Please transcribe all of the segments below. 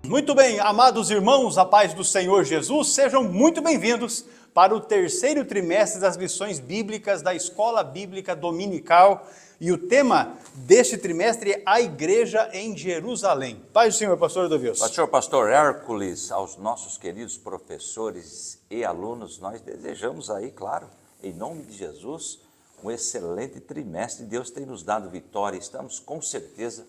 Muito bem, amados irmãos, a paz do Senhor Jesus, sejam muito bem-vindos para o terceiro trimestre das lições bíblicas da Escola Bíblica Dominical. E o tema deste trimestre é a Igreja em Jerusalém. Paz do Senhor, pastor Edovilson. Pastor Hércules, aos nossos queridos professores e alunos, nós desejamos aí, claro, em nome de Jesus, um excelente trimestre. Deus tem nos dado vitória, estamos com certeza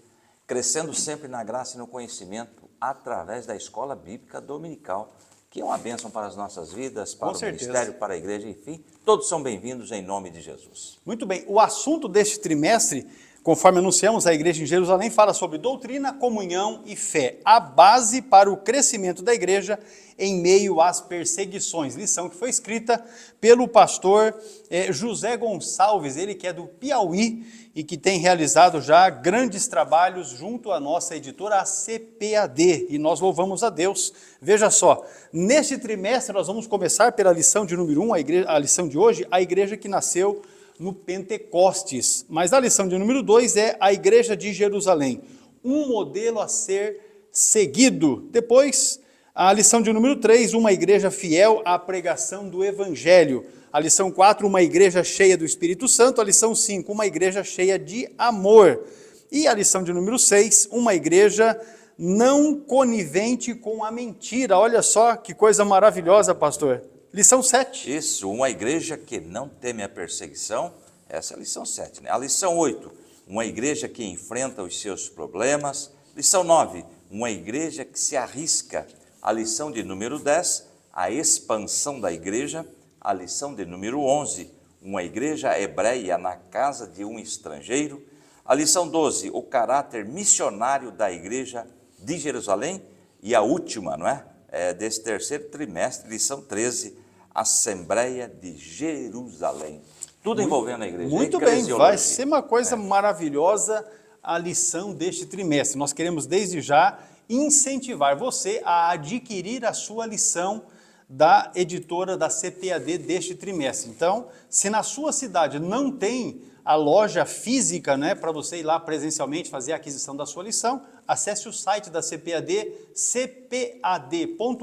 crescendo sempre na graça e no conhecimento através da Escola Bíblica Dominical, que é uma bênção para as nossas vidas, para o ministério, para a igreja, enfim, todos são bem-vindos em nome de Jesus. Muito bem, o assunto deste trimestre, conforme anunciamos, a Igreja em Jerusalém fala sobre doutrina, comunhão e fé, a base para o crescimento da igreja em meio às perseguições. Lição que foi escrita pelo pastor José Gonçalves, ele que é do Piauí e que tem realizado já grandes trabalhos junto à nossa editora, a CPAD, e nós louvamos a Deus. Veja só, neste trimestre nós vamos começar pela lição de número 1, a lição de hoje, a igreja que nasceu no Pentecostes, mas a lição de número 2 é a Igreja de Jerusalém, um modelo a ser seguido. Depois, a lição de número 3, uma igreja fiel à pregação do Evangelho. A lição 4, uma igreja cheia do Espírito Santo. A lição 5, uma igreja cheia de amor. E a lição de número 6, uma igreja não conivente com a mentira. Olha só que coisa maravilhosa, pastor. Lição 7. Isso, uma igreja que não teme a perseguição, essa é a lição 7, né? A lição 8, uma igreja que enfrenta os seus problemas. Lição 9, uma igreja que se arrisca. A lição de número 10, a expansão da igreja. A lição de número 11, uma igreja hebreia na casa de um estrangeiro. A lição 12, o caráter missionário da igreja de Jerusalém. E a última, não é? Desse terceiro trimestre, lição 13, Assembleia de Jerusalém. Tudo envolvendo a igreja. Muito bem, vai ser uma coisa maravilhosa a lição deste trimestre. Nós queremos desde já incentivar você a adquirir a sua lição da editora da CPAD deste trimestre. Então, se na sua cidade não tem a loja física, né, para você ir lá presencialmente fazer a aquisição da sua lição, acesse o site da CPAD, cpad.com.br,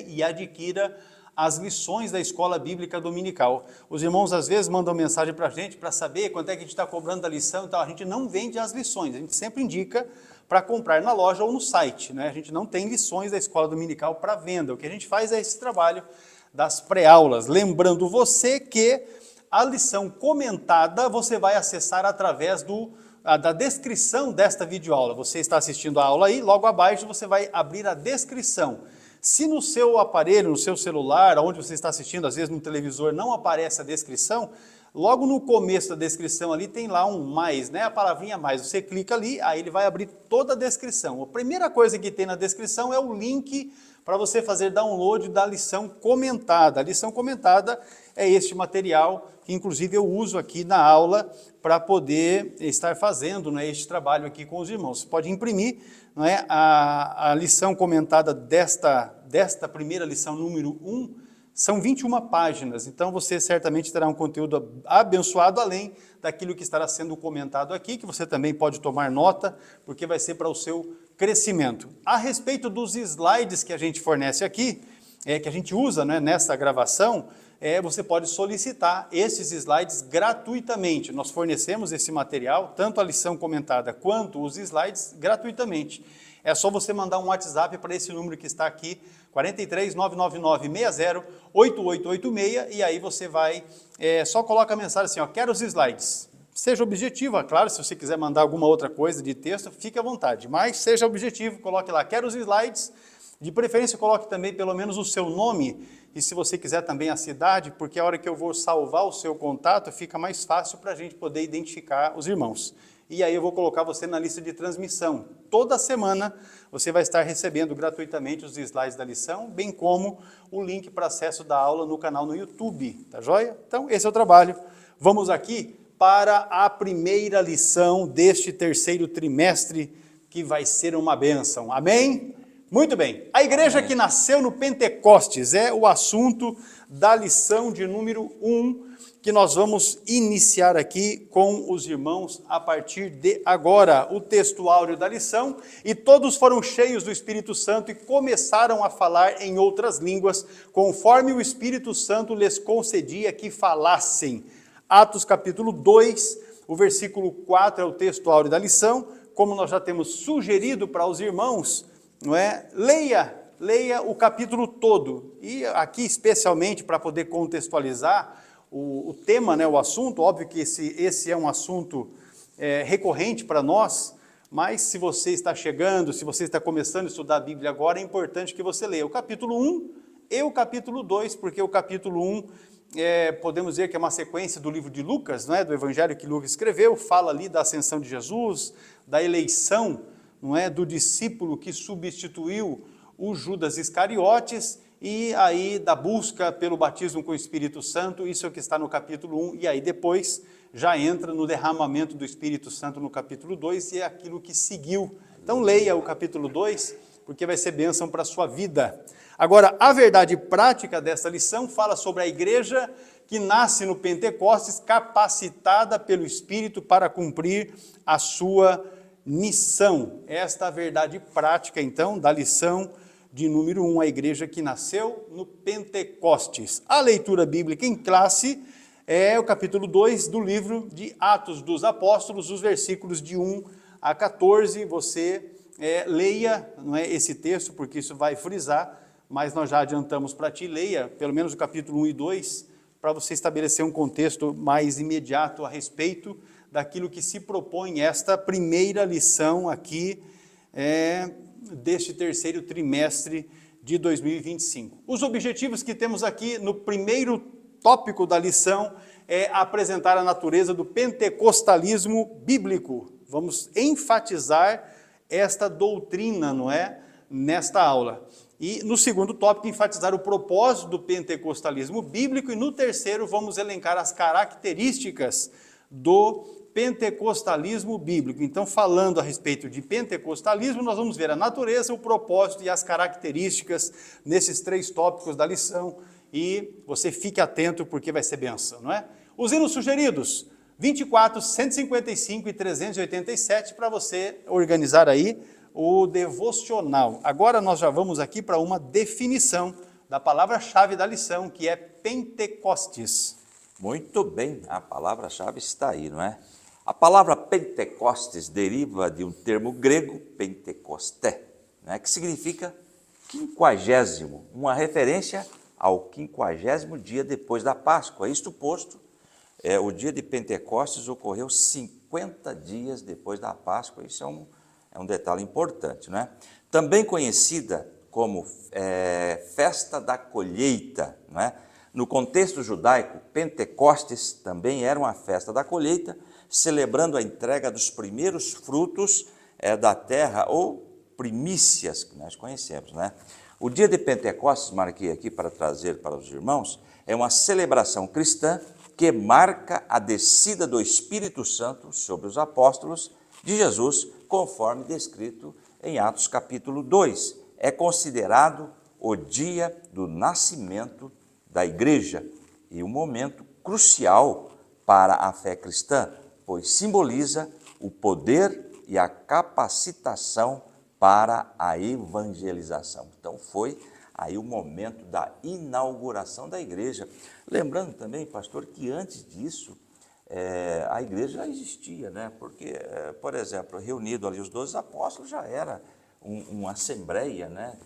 e adquira as lições da Escola Bíblica Dominical. Os irmãos às vezes mandam mensagem para a gente para saber quanto é que a gente está cobrando da lição e tal. A gente não vende as lições, a gente sempre indica para comprar na loja ou no site, né? A gente não tem lições da Escola Dominical para venda. O que a gente faz é esse trabalho das pré-aulas. Lembrando você que a lição comentada você vai acessar através da descrição desta videoaula. Você está assistindo a aula aí, logo abaixo você vai abrir a descrição. Se no seu aparelho, no seu celular, onde você está assistindo, às vezes no televisor, não aparece a descrição, logo no começo da descrição ali tem lá um mais, né? A palavrinha mais. Você clica ali, aí ele vai abrir toda a descrição. A primeira coisa que tem na descrição é o link para você fazer download da lição comentada. A lição comentada é este material que inclusive eu uso aqui na aula para poder estar fazendo, né, este trabalho aqui com os irmãos. Você pode imprimir, não é, a lição comentada desta primeira lição número 1, são 21 páginas, então você certamente terá um conteúdo abençoado, além daquilo que estará sendo comentado aqui, que você também pode tomar nota, porque vai ser para o seu crescimento. A respeito dos slides que a gente fornece aqui, que a gente usa, né, nessa gravação, você pode solicitar esses slides gratuitamente. Nós fornecemos esse material, tanto a lição comentada quanto os slides, gratuitamente. É só você mandar um WhatsApp para esse número que está aqui, 43 999 60 8886, e aí você vai, só coloca a mensagem assim, ó, quero os slides. Seja objetivo, é claro, se você quiser mandar alguma outra coisa de texto, fique à vontade, mas seja objetivo, coloque lá, quero os slides, de preferência coloque também pelo menos o seu nome, e se você quiser também a cidade, porque a hora que eu vou salvar o seu contato, fica mais fácil para a gente poder identificar os irmãos. E aí eu vou colocar você na lista de transmissão. Toda semana você vai estar recebendo gratuitamente os slides da lição, bem como o link para acesso da aula no canal no YouTube, tá joia? Então esse é o trabalho. Vamos aqui para a primeira lição deste terceiro trimestre, que vai ser uma bênção. Amém? Muito bem. A igreja que nasceu no Pentecostes é o assunto da lição de número 1, que nós vamos iniciar aqui com os irmãos a partir de agora. O texto áureo da lição: e todos foram cheios do Espírito Santo e começaram a falar em outras línguas, conforme o Espírito Santo lhes concedia que falassem. Atos capítulo 2, o versículo 4 é o texto áureo da lição. Como nós já temos sugerido para os irmãos, não é? Leia o capítulo todo. E aqui especialmente para poder contextualizar o tema, né, o assunto. Óbvio que esse é um assunto recorrente para nós, mas se você está chegando, se você está começando a estudar a Bíblia agora, é importante que você leia o capítulo 1 e o capítulo 2, porque o capítulo 1, podemos dizer que é uma sequência do livro de Lucas, não é? Do evangelho que Lucas escreveu, fala ali da ascensão de Jesus, da eleição, não é? Do discípulo que substituiu o Judas Iscariotes, e aí da busca pelo batismo com o Espírito Santo. Isso é o que está no capítulo 1, e aí depois já entra no derramamento do Espírito Santo no capítulo 2, e é aquilo que seguiu. Então leia o capítulo 2, porque vai ser bênção para a sua vida. Agora, a verdade prática dessa lição fala sobre a igreja que nasce no Pentecostes, capacitada pelo Espírito para cumprir a sua missão. Esta é a verdade prática, então, da lição de número 1, a igreja que nasceu no Pentecostes. A leitura bíblica em classe é o capítulo 2 do livro de Atos dos Apóstolos, os versículos de 1 a 14. Você leia, não é, esse texto, porque isso vai frisar, mas nós já adiantamos para ti. Leia pelo menos o capítulo 1 e 2, para você estabelecer um contexto mais imediato a respeito daquilo que se propõe esta primeira lição aqui, deste terceiro trimestre de 2025. Os objetivos que temos aqui no primeiro tópico da lição é apresentar a natureza do pentecostalismo bíblico. Vamos enfatizar esta doutrina, não é? Nesta aula. E no segundo tópico, enfatizar o propósito do pentecostalismo bíblico, e no terceiro vamos elencar as características do pentecostalismo bíblico. Então, falando a respeito de pentecostalismo, nós vamos ver a natureza, o propósito e as características nesses três tópicos da lição, e você fique atento porque vai ser bênção, não é? Os hinos sugeridos: 24, 155 e 387, para você organizar aí o devocional. Agora nós já vamos aqui para uma definição da palavra-chave da lição, que é Pentecostes. Muito bem, a palavra-chave está aí, não é? A palavra Pentecostes deriva de um termo grego, Pentecosté, né, que significa quinquagésimo, uma referência ao 50º dia depois da Páscoa. Isto posto, o dia de Pentecostes ocorreu 50 dias depois da Páscoa. Isso é um detalhe importante, não é? Também conhecida como festa da colheita, não é? No contexto judaico, Pentecostes também era uma festa da colheita, celebrando a entrega dos primeiros frutos da terra, ou primícias, que nós conhecemos, né? O dia de Pentecostes, marquei aqui para trazer para os irmãos, é uma celebração cristã que marca a descida do Espírito Santo sobre os apóstolos de Jesus, conforme descrito em Atos capítulo 2. É considerado o dia do nascimento da igreja e um momento crucial para a fé cristã, pois simboliza o poder e a capacitação para a evangelização. Então foi aí o momento da inauguração da igreja. Lembrando também, pastor, que antes disso a igreja já existia, né? Porque, por exemplo, reunido ali os 12 apóstolos, já era uma assembleia, né?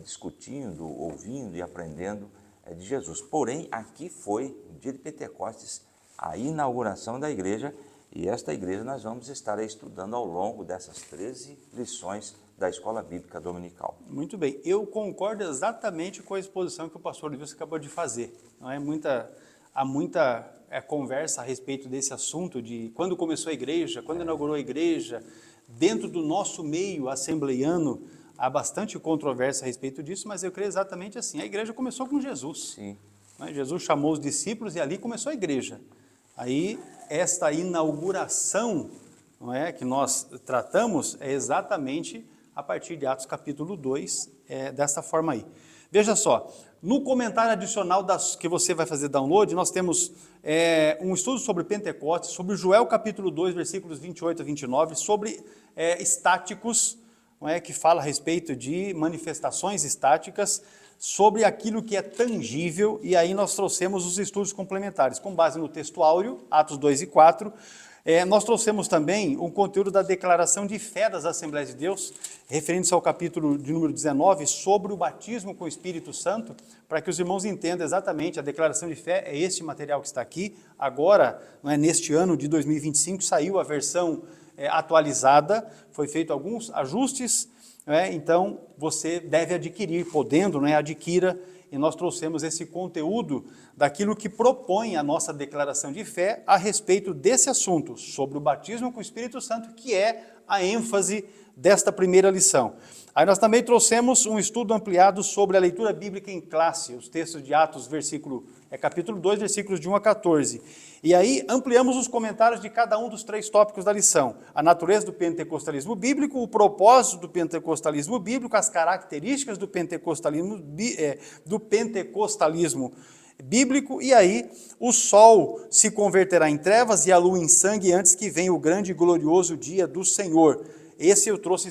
Discutindo, ouvindo e aprendendo de Jesus. Porém, aqui foi, no dia de Pentecostes, a inauguração da igreja, e esta igreja nós vamos estar estudando ao longo dessas 13 lições da Escola Bíblica Dominical. Muito bem, eu concordo exatamente com a exposição que o pastor Wilson acabou de fazer. Não é há muita conversa a respeito desse assunto de quando começou a igreja, quando inaugurou a igreja. Dentro do nosso meio assembleiano, há bastante controvérsia a respeito disso, mas eu creio exatamente assim. A igreja começou com Jesus. Sim. Né? Jesus chamou os discípulos e ali começou a igreja. Aí, esta inauguração, não é, que nós tratamos é exatamente a partir de Atos capítulo 2, dessa forma aí. Veja só, no comentário adicional que você vai fazer download, nós temos um estudo sobre Pentecostes, sobre Joel capítulo 2, versículos 28 a 29, sobre estáticos, não é, que fala a respeito de manifestações estáticas, sobre aquilo que é tangível, e aí nós trouxemos os estudos complementares, com base no texto áureo, Atos 2 e 4, nós trouxemos também um conteúdo da declaração de fé das Assembleias de Deus, referente-se ao capítulo de número 19, sobre o batismo com o Espírito Santo, para que os irmãos entendam exatamente, a declaração de fé é este material que está aqui, agora, não é, neste ano de 2025, saiu a versão atualizada, foi feito alguns ajustes, então você deve adquirir, podendo, adquira, e nós trouxemos esse conteúdo daquilo que propõe a nossa declaração de fé a respeito desse assunto, sobre o batismo com o Espírito Santo, que é a ênfase desta primeira lição. Aí nós também trouxemos um estudo ampliado sobre a leitura bíblica em classe, os textos de Atos, capítulo 2, versículos de 1 a 14. E aí ampliamos os comentários de cada um dos 3 tópicos da lição. A natureza do pentecostalismo bíblico, o propósito do pentecostalismo bíblico, as características do pentecostalismo bíblico, e aí o sol se converterá em trevas e a lua em sangue antes que venha o grande e glorioso dia do Senhor. Esse eu trouxe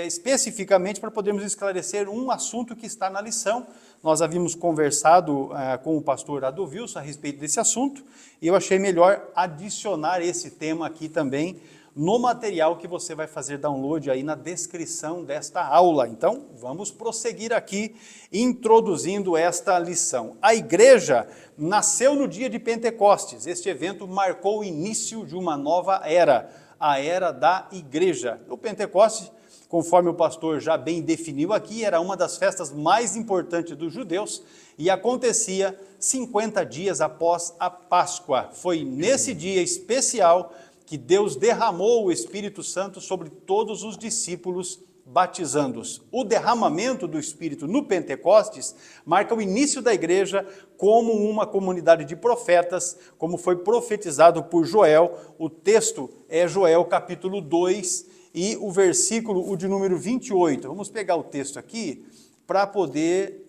especificamente para podermos esclarecer um assunto que está na lição. Nós havíamos conversado com o pastor Adolvilson a respeito desse assunto, e eu achei melhor adicionar esse tema aqui também no material que você vai fazer download aí na descrição desta aula. Então, vamos prosseguir aqui, introduzindo esta lição. A igreja nasceu no dia de Pentecostes. Este evento marcou o início de uma nova era, a era da igreja. O Pentecostes, conforme o pastor já bem definiu aqui, era uma das festas mais importantes dos judeus e acontecia 50 dias após a Páscoa. Foi nesse dia especial que Deus derramou o Espírito Santo sobre todos os discípulos, batizando-os. O derramamento do Espírito no Pentecostes marca o início da igreja como uma comunidade de profetas, como foi profetizado por Joel. O texto é Joel capítulo 2 e o versículo, o de número 28. Vamos pegar o texto aqui para poder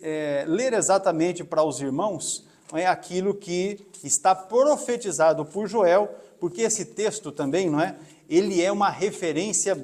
ler exatamente para os irmãos aquilo que está profetizado por Joel, porque esse texto também, ele é uma referência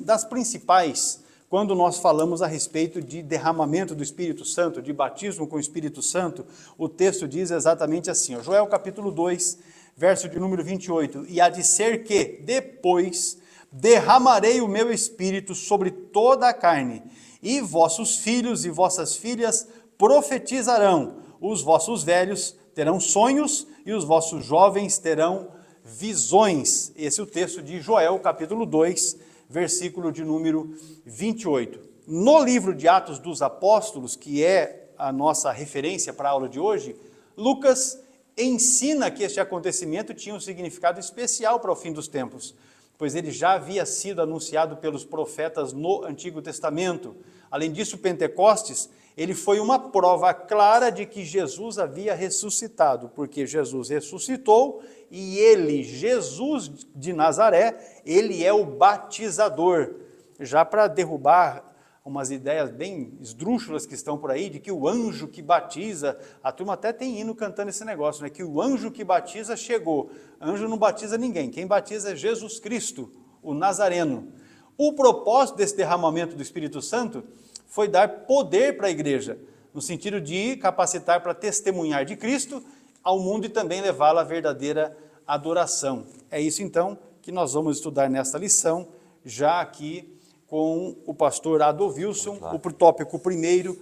das principais, quando nós falamos a respeito de derramamento do Espírito Santo, de batismo com o Espírito Santo. O texto diz exatamente assim, Joel capítulo 2, verso de número 28, e há de ser que, depois, derramarei o meu Espírito sobre toda a carne, e vossos filhos e vossas filhas profetizarão, os vossos velhos terão sonhos, e os vossos jovens terão visões. Esse é o texto de Joel, capítulo 2, versículo de número 28. No livro de Atos dos Apóstolos, que é a nossa referência para a aula de hoje, Lucas ensina que este acontecimento tinha um significado especial para o fim dos tempos, pois ele já havia sido anunciado pelos profetas no Antigo Testamento. Além disso, Pentecostes, ele foi uma prova clara de que Jesus havia ressuscitado, porque Jesus ressuscitou e ele, Jesus de Nazaré, ele é o batizador. Já para derrubar umas ideias bem esdrúxulas que estão por aí, de que o anjo que batiza, a turma até tem hino cantando esse negócio, que o anjo que batiza chegou. Anjo não batiza ninguém, quem batiza é Jesus Cristo, o Nazareno. O propósito desse derramamento do Espírito Santo foi dar poder para a igreja, no sentido de capacitar para testemunhar de Cristo ao mundo e também levá-la à verdadeira adoração. É isso então que nós vamos estudar nesta lição, já aqui com o pastor Adolvilson, o tópico primeiro,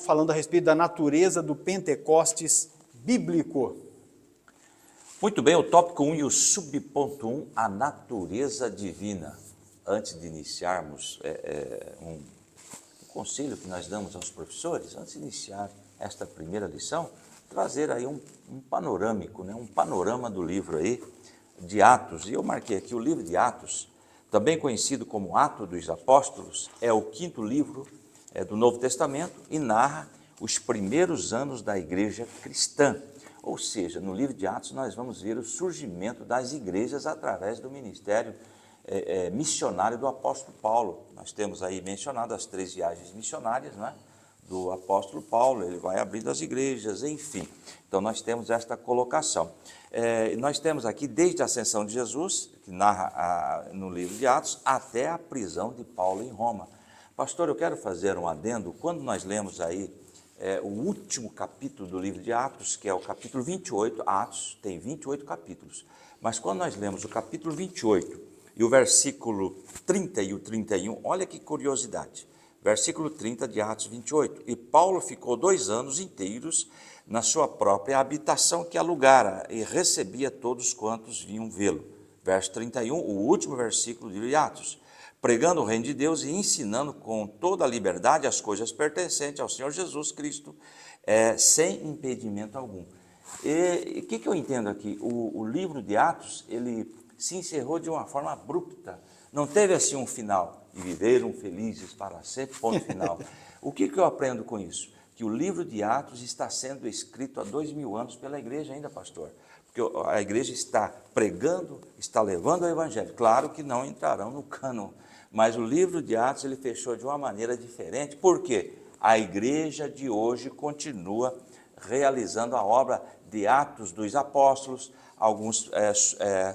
falando a respeito da natureza do Pentecostes bíblico. Muito bem, o tópico 1 e o subponto 1, a natureza divina. Antes de iniciarmos um conselho que nós damos aos professores, antes de iniciar esta primeira lição, trazer aí um panorâmico, um panorama do livro aí de Atos. E eu marquei aqui o livro de Atos, também conhecido como Atos dos Apóstolos, é o 5º livro do Novo Testamento e narra os primeiros anos da igreja cristã. Ou seja, no livro de Atos nós vamos ver o surgimento das igrejas através do ministério missionário do apóstolo Paulo. Nós temos aí mencionado as 3 viagens missionárias, né, do apóstolo Paulo, ele vai abrindo as igrejas, enfim. Então nós temos esta colocação. Nós temos aqui desde a ascensão de Jesus, que narra no livro de Atos, até a prisão de Paulo em Roma. Pastor, eu quero fazer um adendo. Quando nós lemos aí o último capítulo do livro de Atos, que é o capítulo 28, Atos tem 28 capítulos, mas quando nós lemos o capítulo 28 e o versículo 30 e o 31, olha que curiosidade, versículo 30 de Atos 28, e Paulo ficou 2 anos inteiros na sua própria habitação que alugara e recebia todos quantos vinham vê-lo. Verso 31, o último versículo de Atos, pregando o reino de Deus e ensinando com toda a liberdade as coisas pertencentes ao Senhor Jesus Cristo, sem impedimento algum. E o que eu entendo aqui? O livro de Atos, ele se encerrou de uma forma abrupta, não teve assim um final, e viveram felizes para sempre, ponto final. O que eu aprendo com isso? Que o livro de Atos está sendo escrito há 2000 anos pela igreja ainda, pastor, porque a igreja está pregando, está levando o evangelho, claro que não entrarão no cânon, mas o livro de Atos ele fechou de uma maneira diferente, porque a igreja de hoje continua realizando a obra de Atos dos Apóstolos, alguns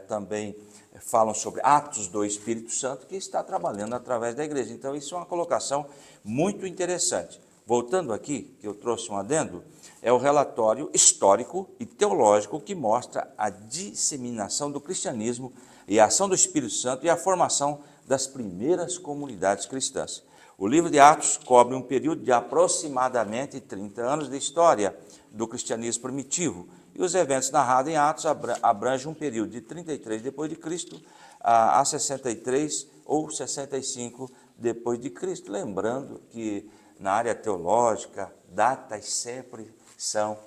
também falam sobre Atos do Espírito Santo, que está trabalhando através da igreja. Então isso é uma colocação muito interessante. Voltando aqui, que eu trouxe um adendo, é o relatório histórico e teológico que mostra a disseminação do cristianismo e a ação do Espírito Santo e a formação das primeiras comunidades cristãs. O livro de Atos cobre um período de aproximadamente 30 anos de história do cristianismo primitivo, e os eventos narrados em Atos abrangem um período de 33 depois de Cristo a 63 ou 65 depois de Cristo, lembrando que na área teológica datas sempre são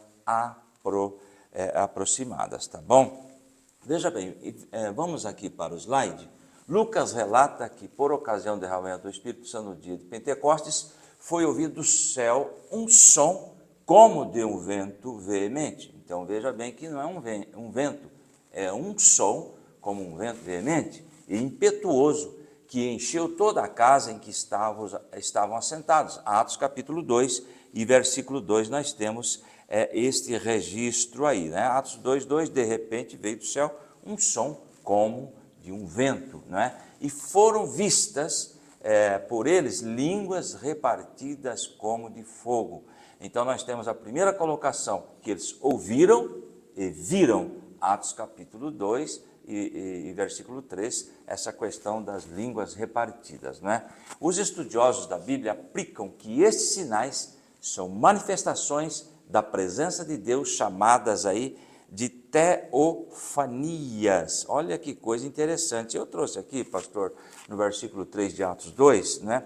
aproximadas, tá bom? Veja bem, vamos aqui para o slide. Lucas relata que, por ocasião do derramamento do Espírito Santo no dia de Pentecostes, foi ouvido do céu um som como de um vento veemente. Então, veja bem que não é um vento, é um som como um vento veemente e impetuoso, que encheu toda a casa em que estavam assentados. Atos capítulo 2 e versículo 2, nós temos este registro aí, né? Atos 2:2, de repente veio do céu um som como de um vento, né? E foram vistas por eles línguas repartidas como de fogo. Então nós temos a primeira colocação, que eles ouviram e viram, Atos capítulo 2 e versículo 3, essa questão das línguas repartidas, né? Os estudiosos da Bíblia aplicam que estes sinais são manifestações da presença de Deus, chamadas aí de teofanias. Olha que coisa interessante. Eu trouxe aqui, pastor, no versículo 3 de Atos 2, né?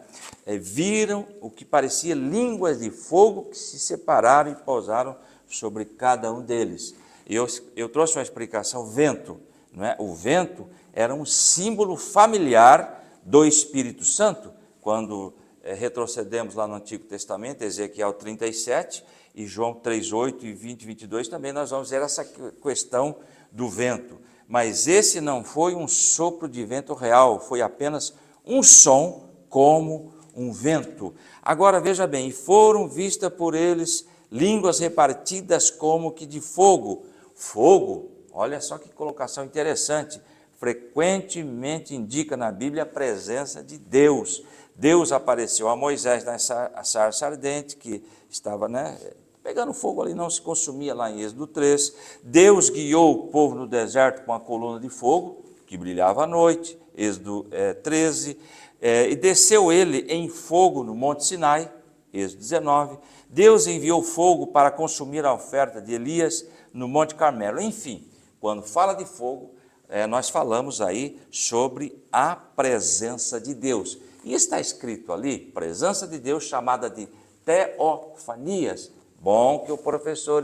Viram o que parecia línguas de fogo que se separaram e pousaram sobre cada um deles. Eu trouxe uma explicação, vento, não é? O vento era um símbolo familiar do Espírito Santo. Quando retrocedemos lá no Antigo Testamento, Ezequiel 37, e João 3:8 e 20:22, também nós vamos ver essa questão do vento. Mas esse não foi um sopro de vento real, foi apenas um som como um vento. Agora veja bem, foram vistas por eles línguas repartidas como que de fogo. Fogo, olha só que colocação interessante, frequentemente indica na Bíblia a presença de Deus. Deus apareceu a Moisés nessa sarça ardente que estava, né, pegando fogo ali, não se consumia lá em Êxodo 3. Deus guiou o povo no deserto com a coluna de fogo, que brilhava à noite, Êxodo 13. E desceu ele em fogo no Monte Sinai, Êxodo 19. Deus enviou fogo para consumir a oferta de Elias no Monte Carmelo. Enfim, quando fala de fogo, nós falamos aí sobre a presença de Deus. E está escrito ali, presença de Deus, chamada de teofanias. Bom que o professor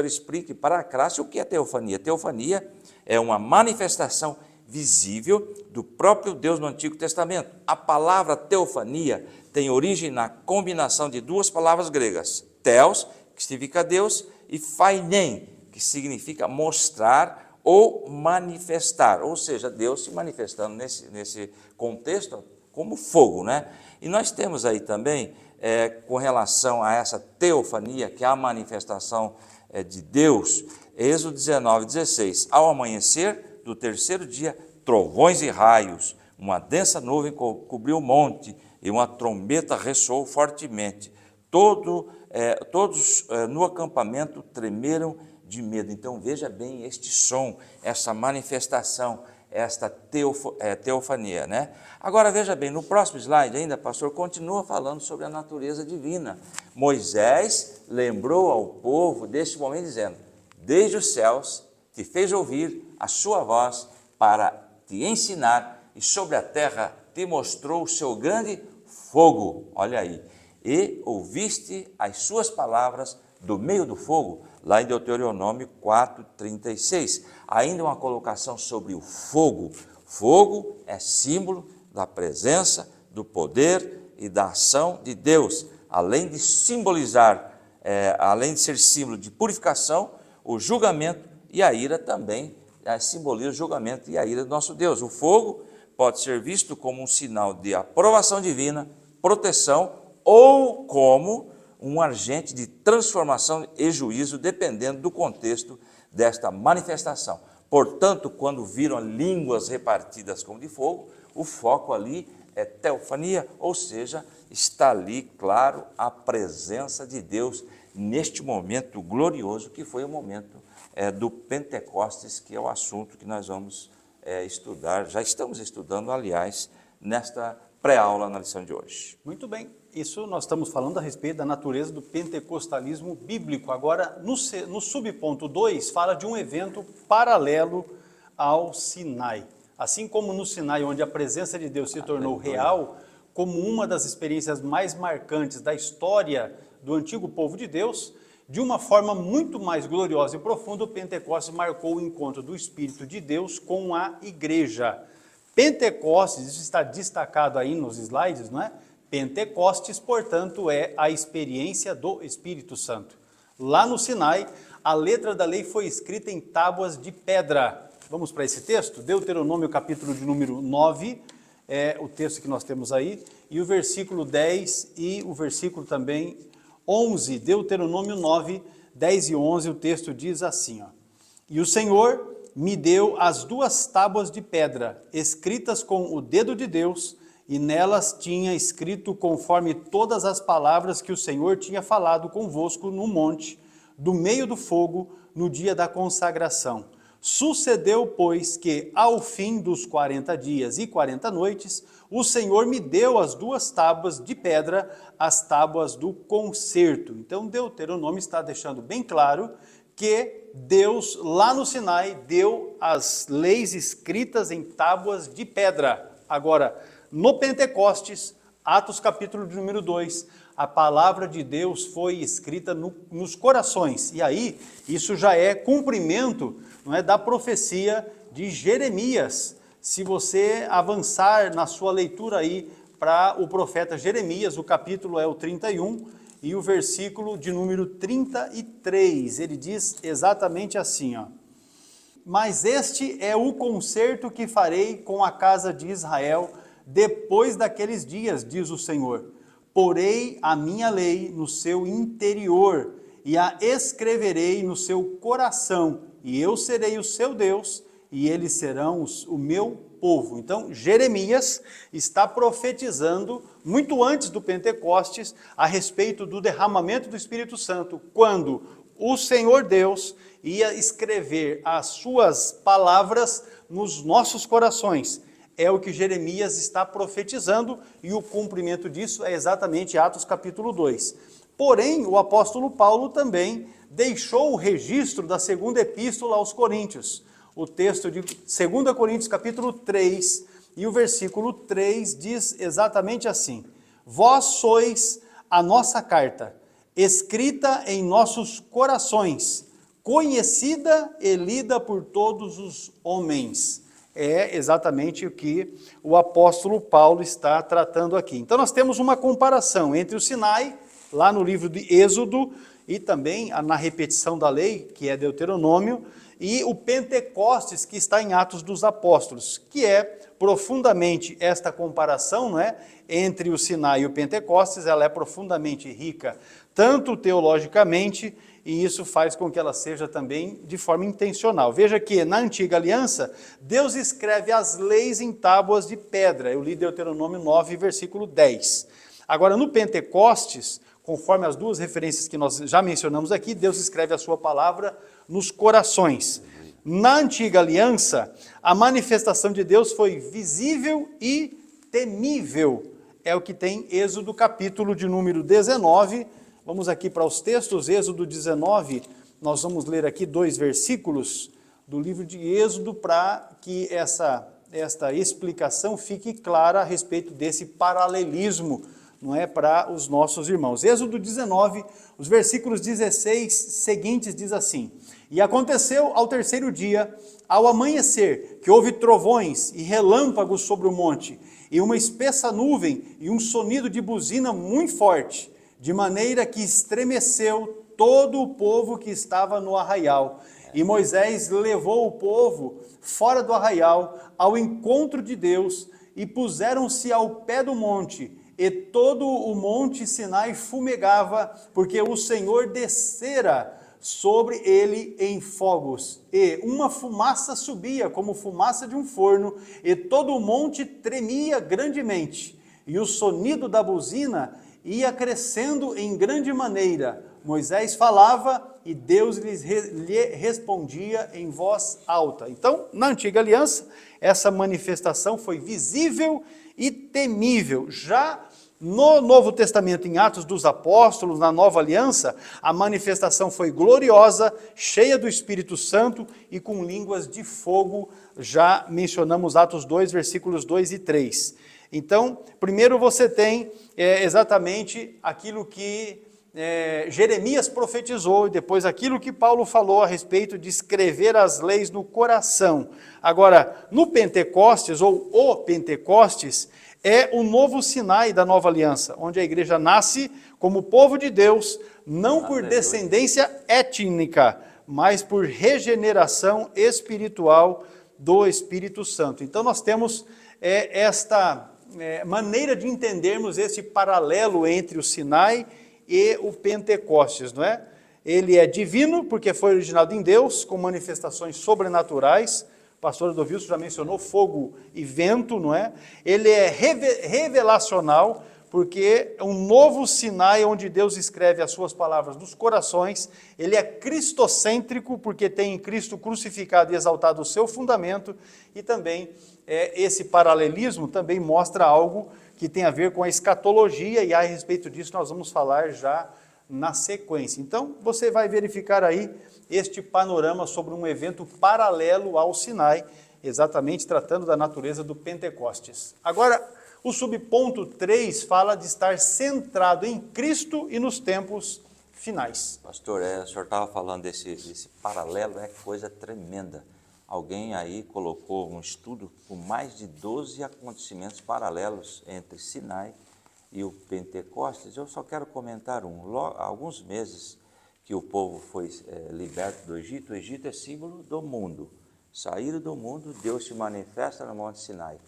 explique para a classe o que é teofania. Teofania é uma manifestação visível do próprio Deus no Antigo Testamento. A palavra teofania tem origem na combinação de duas palavras gregas, theos, que significa Deus, e phainen, que significa mostrar ou manifestar, ou seja, Deus se manifestando nesse contexto como fogo, né? E nós temos aí também, com relação a essa teofania, que é a manifestação de Deus, Êxodo 19:16, ao amanhecer do terceiro dia, trovões e raios, uma densa nuvem cobriu o monte e uma trombeta ressoou fortemente. Todos no acampamento tremeram de medo. Então veja bem este som, essa manifestação, esta teofania, né? Agora veja bem, no próximo slide ainda, pastor, continua falando sobre a natureza divina. Moisés lembrou ao povo deste momento dizendo: desde os céus te fez ouvir a sua voz para te ensinar, e sobre a terra te mostrou o seu grande fogo. Olha aí, e ouviste as suas palavras do meio do fogo, lá em Deuteronômio 4:36. Ainda uma colocação sobre o fogo. Fogo é símbolo da presença, do poder e da ação de Deus, além de simbolizar, além de ser símbolo de purificação, o julgamento e a ira também simboliza o julgamento e a ira do nosso Deus. O fogo pode ser visto como um sinal de aprovação divina, proteção, ou como um agente de transformação e juízo, dependendo do contexto desta manifestação. Portanto, quando viram línguas repartidas como de fogo, o foco ali é teofania, ou seja, está ali, claro, a presença de Deus neste momento glorioso, que foi o momento do Pentecostes, que é o assunto que nós vamos estudar, já estamos estudando, aliás, nesta pré-aula na lição de hoje. Muito bem, isso nós estamos falando a respeito da natureza do pentecostalismo bíblico. Agora, no subponto 2, fala de um evento paralelo ao Sinai. Assim como no Sinai, onde a presença de Deus se tornou real, como uma das experiências mais marcantes da história do antigo povo de Deus, de uma forma muito mais gloriosa e profunda, o Pentecostes marcou o encontro do Espírito de Deus com a igreja. Pentecostes, isso está destacado aí nos slides, não é? Pentecostes, portanto, é a experiência do Espírito Santo. Lá no Sinai, a letra da lei foi escrita em tábuas de pedra. Vamos para esse texto? Deuteronômio, capítulo de número 9, é o texto que nós temos aí, e o versículo 10 e o versículo também 11, Deuteronômio 9, 10 e 11, o texto diz assim, ó: E o Senhor me deu as 2 tábuas de pedra, escritas com o dedo de Deus, e nelas tinha escrito conforme todas as palavras que o Senhor tinha falado convosco no monte, do meio do fogo, no dia da consagração. Sucedeu, pois, que ao fim dos 40 dias e 40 noites, o Senhor me deu as 2 tábuas de pedra, as tábuas do concerto. Então, Deuteronômio está deixando bem claro que Deus, lá no Sinai, deu as leis escritas em tábuas de pedra. Agora, no Pentecostes, Atos capítulo de número 2, a palavra de Deus foi escrita nos corações. E aí, isso já é cumprimento, não é, da profecia de Jeremias. Se você avançar na sua leitura aí para o profeta Jeremias, o capítulo é o 31 e o versículo de número 33, ele diz exatamente assim, ó: Mas este é o concerto que farei com a casa de Israel depois daqueles dias, diz o Senhor. Porei a minha lei no seu interior e a escreverei no seu coração, e eu serei o seu Deus, e eles serão o meu povo. Então, Jeremias está profetizando, muito antes do Pentecostes, a respeito do derramamento do Espírito Santo, quando o Senhor Deus ia escrever as suas palavras nos nossos corações. É o que Jeremias está profetizando, e o cumprimento disso é exatamente Atos capítulo 2. Porém, o apóstolo Paulo também deixou o registro da segunda epístola aos Coríntios. O texto de 2 Coríntios capítulo 3 e o versículo 3 diz exatamente assim: Vós sois a nossa carta, escrita em nossos corações, conhecida e lida por todos os homens. É exatamente o que o apóstolo Paulo está tratando aqui. Então nós temos uma comparação entre o Sinai, lá no livro de Êxodo, e também na repetição da lei, que é Deuteronômio, e o Pentecostes, que está em Atos dos Apóstolos, que é profundamente esta comparação, não é, entre o Sinai e o Pentecostes. Ela é profundamente rica, tanto teologicamente, e isso faz com que ela seja também de forma intencional. Veja que na Antiga Aliança, Deus escreve as leis em tábuas de pedra. Eu li Deuteronômio 9, versículo 10. Agora, no Pentecostes, conforme as duas referências que nós já mencionamos aqui, Deus escreve a sua palavra nos corações. Na Antiga Aliança, a manifestação de Deus foi visível e temível. É o que tem Êxodo capítulo de número 19. Vamos aqui para os textos, Êxodo 19, nós vamos ler aqui 2 versículos do livro de Êxodo para que esta explicação fique clara a respeito desse paralelismo, não é, para os nossos irmãos. Êxodo 19, os versículos 16 seguintes diz assim: E aconteceu ao terceiro dia, ao amanhecer, que houve trovões e relâmpagos sobre o monte, e uma espessa nuvem e um sonido de buzina muito forte, de maneira que estremeceu todo o povo que estava no arraial. E Moisés levou o povo fora do arraial ao encontro de Deus, e puseram-se ao pé do monte, e todo o monte Sinai fumegava, porque o Senhor descera sobre ele em fogos, e uma fumaça subia como fumaça de um forno, e todo o monte tremia grandemente, e o sonido da buzina ia crescendo em grande maneira. Moisés falava e Deus lhe respondia em voz alta. Então, na Antiga Aliança, essa manifestação foi visível e temível. Já no Novo Testamento, em Atos dos Apóstolos, na Nova Aliança, a manifestação foi gloriosa, cheia do Espírito Santo e com línguas de fogo. Já mencionamos Atos 2, versículos 2 e 3. Então, primeiro você tem exatamente aquilo que Jeremias profetizou, e depois aquilo que Paulo falou a respeito de escrever as leis no coração. Agora, no Pentecostes, ou o Pentecostes, é o novo Sinai da nova aliança, onde a igreja nasce como povo de Deus, não por descendência étnica, mas por regeneração espiritual do Espírito Santo. Então nós temos esta maneira de entendermos esse paralelo entre o Sinai e o Pentecostes, não é? Ele é divino, porque foi originado em Deus, com manifestações sobrenaturais. O pastor Edovilson já mencionou fogo e vento, não é? Ele é revelacional, porque é um novo Sinai onde Deus escreve as suas palavras nos corações. Ele é cristocêntrico, porque tem em Cristo crucificado e exaltado o seu fundamento, e também esse paralelismo também mostra algo que tem a ver com a escatologia, e a respeito disso nós vamos falar já na sequência. Então, você vai verificar aí este panorama sobre um evento paralelo ao Sinai, exatamente tratando da natureza do Pentecostes. Agora, o subponto 3 fala de estar centrado em Cristo e nos tempos finais. Pastor, o senhor estava falando desse paralelo, é coisa tremenda. Alguém aí colocou um estudo com mais de 12 acontecimentos paralelos entre Sinai e o Pentecostes. Eu só quero comentar há alguns meses que o povo foi liberto do Egito. O Egito é símbolo do mundo. Saíram do mundo, Deus se manifesta no Monte Sinai.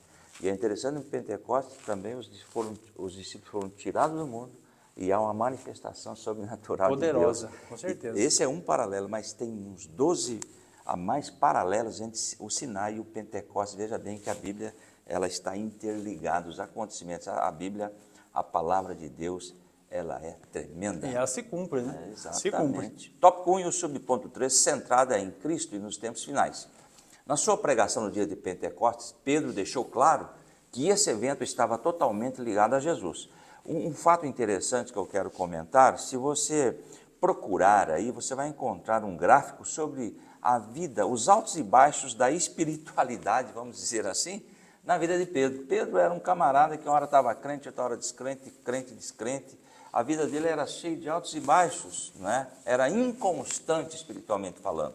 E é interessante, no Pentecostes também os discípulos foram tirados do mundo e há uma manifestação sobrenatural poderosa, de Deus. com certeza. Esse é um paralelo, mas tem uns 12 a mais paralelos entre o Sinai e o Pentecostes. Veja bem que a Bíblia ela está interligada, os acontecimentos. A Bíblia, a palavra de Deus, ela é tremenda. E ela se cumpre, né? Exatamente. Se cumpre. Tópico 1 e o subponto 3, centrada em Cristo e nos tempos finais. Na sua pregação no dia de Pentecostes, Pedro deixou claro que esse evento estava totalmente ligado a Jesus. Um fato interessante que eu quero comentar, se você procurar aí, você vai encontrar um gráfico sobre a vida, os altos e baixos da espiritualidade, vamos dizer assim, na vida de Pedro. Pedro era um camarada que uma hora estava crente, outra hora descrente, crente, descrente. A vida dele era cheia de altos e baixos, né? Era inconstante espiritualmente falando.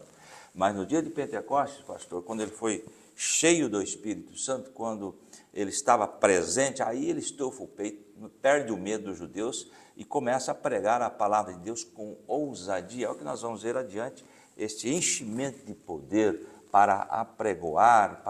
Mas no dia de Pentecostes, pastor, quando ele foi cheio do Espírito Santo, quando ele estava presente, aí ele estufa o peito, perde o medo dos judeus e começa a pregar a palavra de Deus com ousadia. É o que nós vamos ver adiante. este enchimento de poder para apregoar,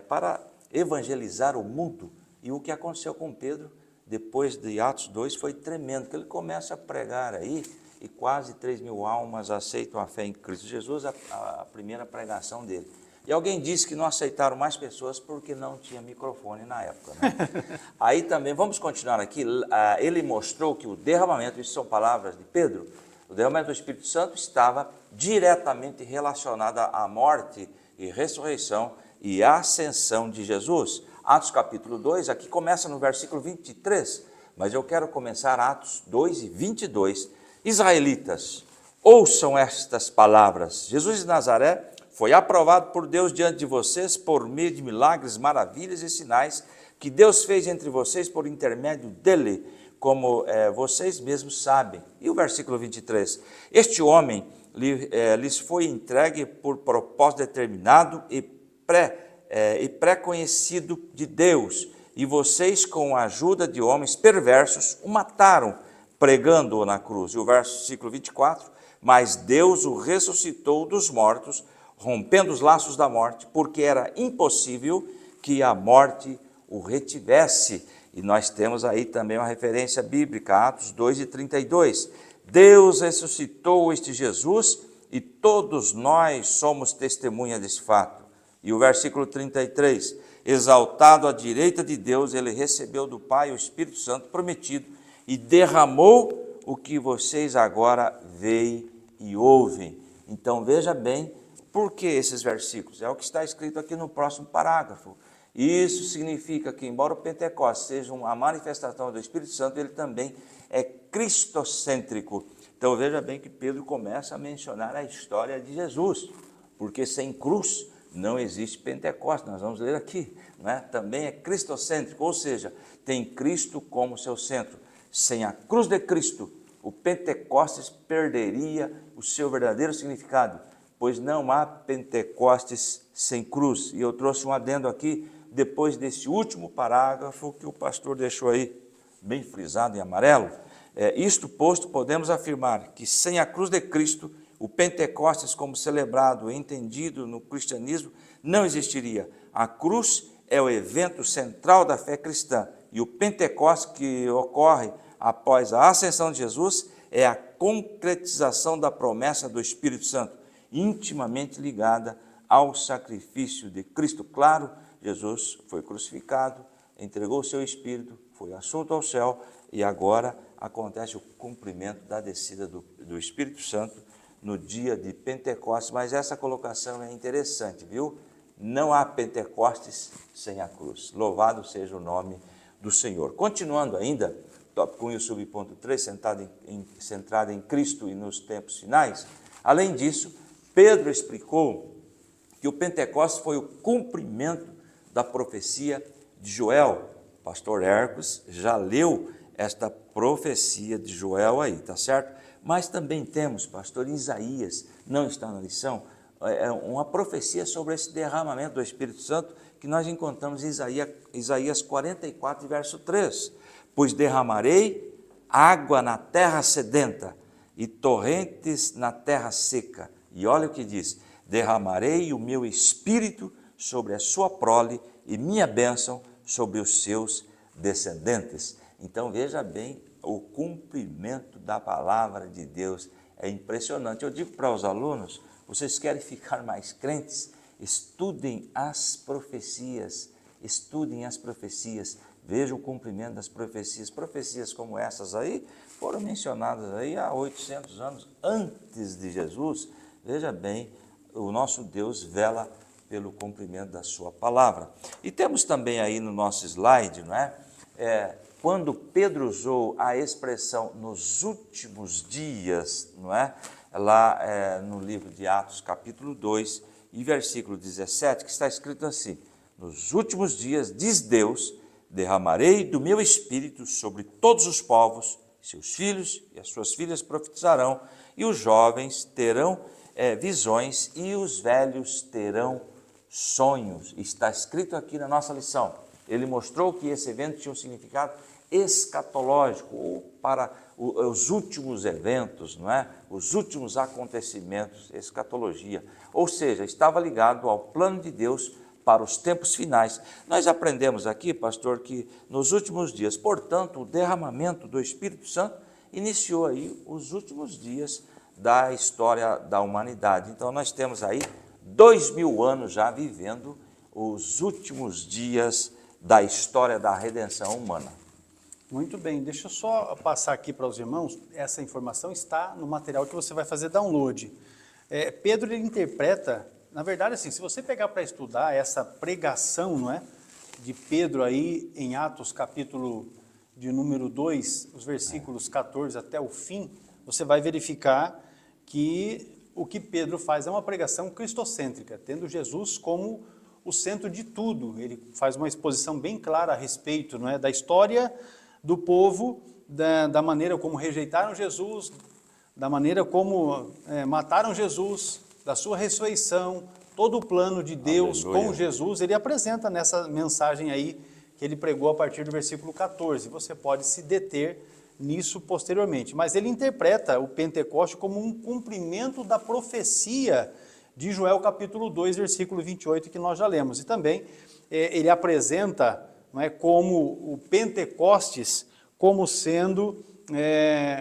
para evangelizar o mundo. E o que aconteceu com Pedro, depois de Atos 2, foi tremendo, que ele começa a pregar aí, e quase 3.000 almas aceitam a fé em Cristo Jesus, a primeira pregação dele. E alguém disse que não aceitaram mais pessoas porque não tinha microfone na época, né? Aí também, vamos continuar aqui, ele mostrou que o derramamento, isso são palavras de Pedro, o derramamento do Espírito Santo estava diretamente relacionado à morte e ressurreição e ascensão de Jesus. Atos capítulo 2, aqui começa no versículo 23, mas eu quero começar Atos 2 e 22. Israelitas, ouçam estas palavras. Jesus de Nazaré foi aprovado por Deus diante de vocês por meio de milagres, maravilhas e sinais que Deus fez entre vocês por intermédio dele, como vocês mesmos sabem. E o versículo 23, este homem lhes foi entregue por propósito determinado e pré-conhecido de Deus, e vocês, com a ajuda de homens perversos, o mataram, pregando-o na cruz. E o versículo 24, mas Deus o ressuscitou dos mortos, rompendo os laços da morte, porque era impossível que a morte o retivesse. E nós temos aí também uma referência bíblica, Atos 2 e 32. Deus ressuscitou este Jesus e todos nós somos testemunha desse fato. E o versículo 33, exaltado à direita de Deus, ele recebeu do Pai o Espírito Santo prometido e derramou o que vocês agora veem e ouvem. Então veja bem, por que esses versículos? É o que está escrito aqui no próximo parágrafo. Isso significa que, embora o Pentecostes seja uma manifestação do Espírito Santo, ele também é cristocêntrico. Então veja bem que Pedro começa a mencionar a história de Jesus, porque sem cruz não existe Pentecostes, nós vamos ler aqui, não é? Também é cristocêntrico, ou seja, tem Cristo como seu centro. Sem a cruz de Cristo, o Pentecostes perderia o seu verdadeiro significado, pois não há Pentecostes sem cruz. E eu trouxe um adendo aqui, depois desse último parágrafo que o pastor deixou aí, bem frisado em amarelo. Isto posto, podemos afirmar que sem a cruz de Cristo, o Pentecostes como celebrado e entendido no cristianismo não existiria. A cruz é o evento central da fé cristã, e o Pentecostes que ocorre após a ascensão de Jesus é a concretização da promessa do Espírito Santo, intimamente ligada ao sacrifício de Cristo. Claro, Jesus foi crucificado, entregou o seu Espírito, foi assunto ao céu, e agora acontece o cumprimento da descida do Espírito Santo no dia de Pentecostes. Mas essa colocação é interessante, viu? Não há Pentecostes sem a cruz. Louvado seja o nome do Senhor. Continuando ainda, tópico 1 e o subponto 3, centrado em Cristo e nos tempos finais. Além disso, Pedro explicou que o Pentecostes foi o cumprimento da profecia de Joel. O pastor Hércules já leu esta profecia de Joel aí, tá certo? Mas também temos, pastor, Isaías, não está na lição, uma profecia sobre esse derramamento do Espírito Santo que nós encontramos em Isaías 44, verso 3. Pois derramarei água na terra sedenta e torrentes na terra seca. E olha o que diz, derramarei o meu espírito sobre a sua prole e minha bênção sobre os seus descendentes. Então veja bem, o cumprimento da palavra de Deus é impressionante. Eu digo para os alunos, vocês querem ficar mais crentes? Estudem as profecias, vejam o cumprimento das profecias. Profecias como essas aí foram mencionadas aí há 800 anos antes de Jesus. Veja bem, o nosso Deus vela pelo cumprimento da sua palavra. E temos também aí no nosso slide, não é? Quando Pedro usou a expressão nos últimos dias, não é? Lá no livro de Atos, capítulo 2, e versículo 17, que está escrito assim, nos últimos dias, diz Deus, derramarei do meu espírito sobre todos os povos, seus filhos e as suas filhas profetizarão, e os jovens terão visões, e os velhos terão sonhos. Está escrito aqui na nossa lição, ele mostrou que esse evento tinha um significado escatológico, ou para os últimos eventos, não é? Os últimos acontecimentos, escatologia. Ou seja, estava ligado ao plano de Deus para os tempos finais. Nós aprendemos aqui, pastor, que nos últimos dias, portanto, o derramamento do Espírito Santo iniciou aí os últimos dias da história da humanidade. Então, nós temos aí 2000 anos já vivendo os últimos dias da história da redenção humana. Muito bem, deixa eu só passar aqui para os irmãos, essa informação está no material que você vai fazer download. Pedro, ele interpreta, na verdade, assim, se você pegar para estudar essa pregação, não é, de Pedro aí em Atos capítulo de número 2, os versículos 14 até o fim, você vai verificar que o que Pedro faz é uma pregação cristocêntrica, tendo Jesus como o centro de tudo. Ele faz uma exposição bem clara a respeito, não é, da história do povo, da maneira como rejeitaram Jesus, da maneira como mataram Jesus, da sua ressurreição, todo o plano de Deus com Jesus, ele apresenta nessa mensagem aí que ele pregou a partir do versículo 14. Você pode se deter nisso posteriormente. Mas ele interpreta o Pentecoste como um cumprimento da profecia de Joel capítulo 2, versículo 28, que nós já lemos. E também ele apresenta, não é, como o Pentecostes como sendo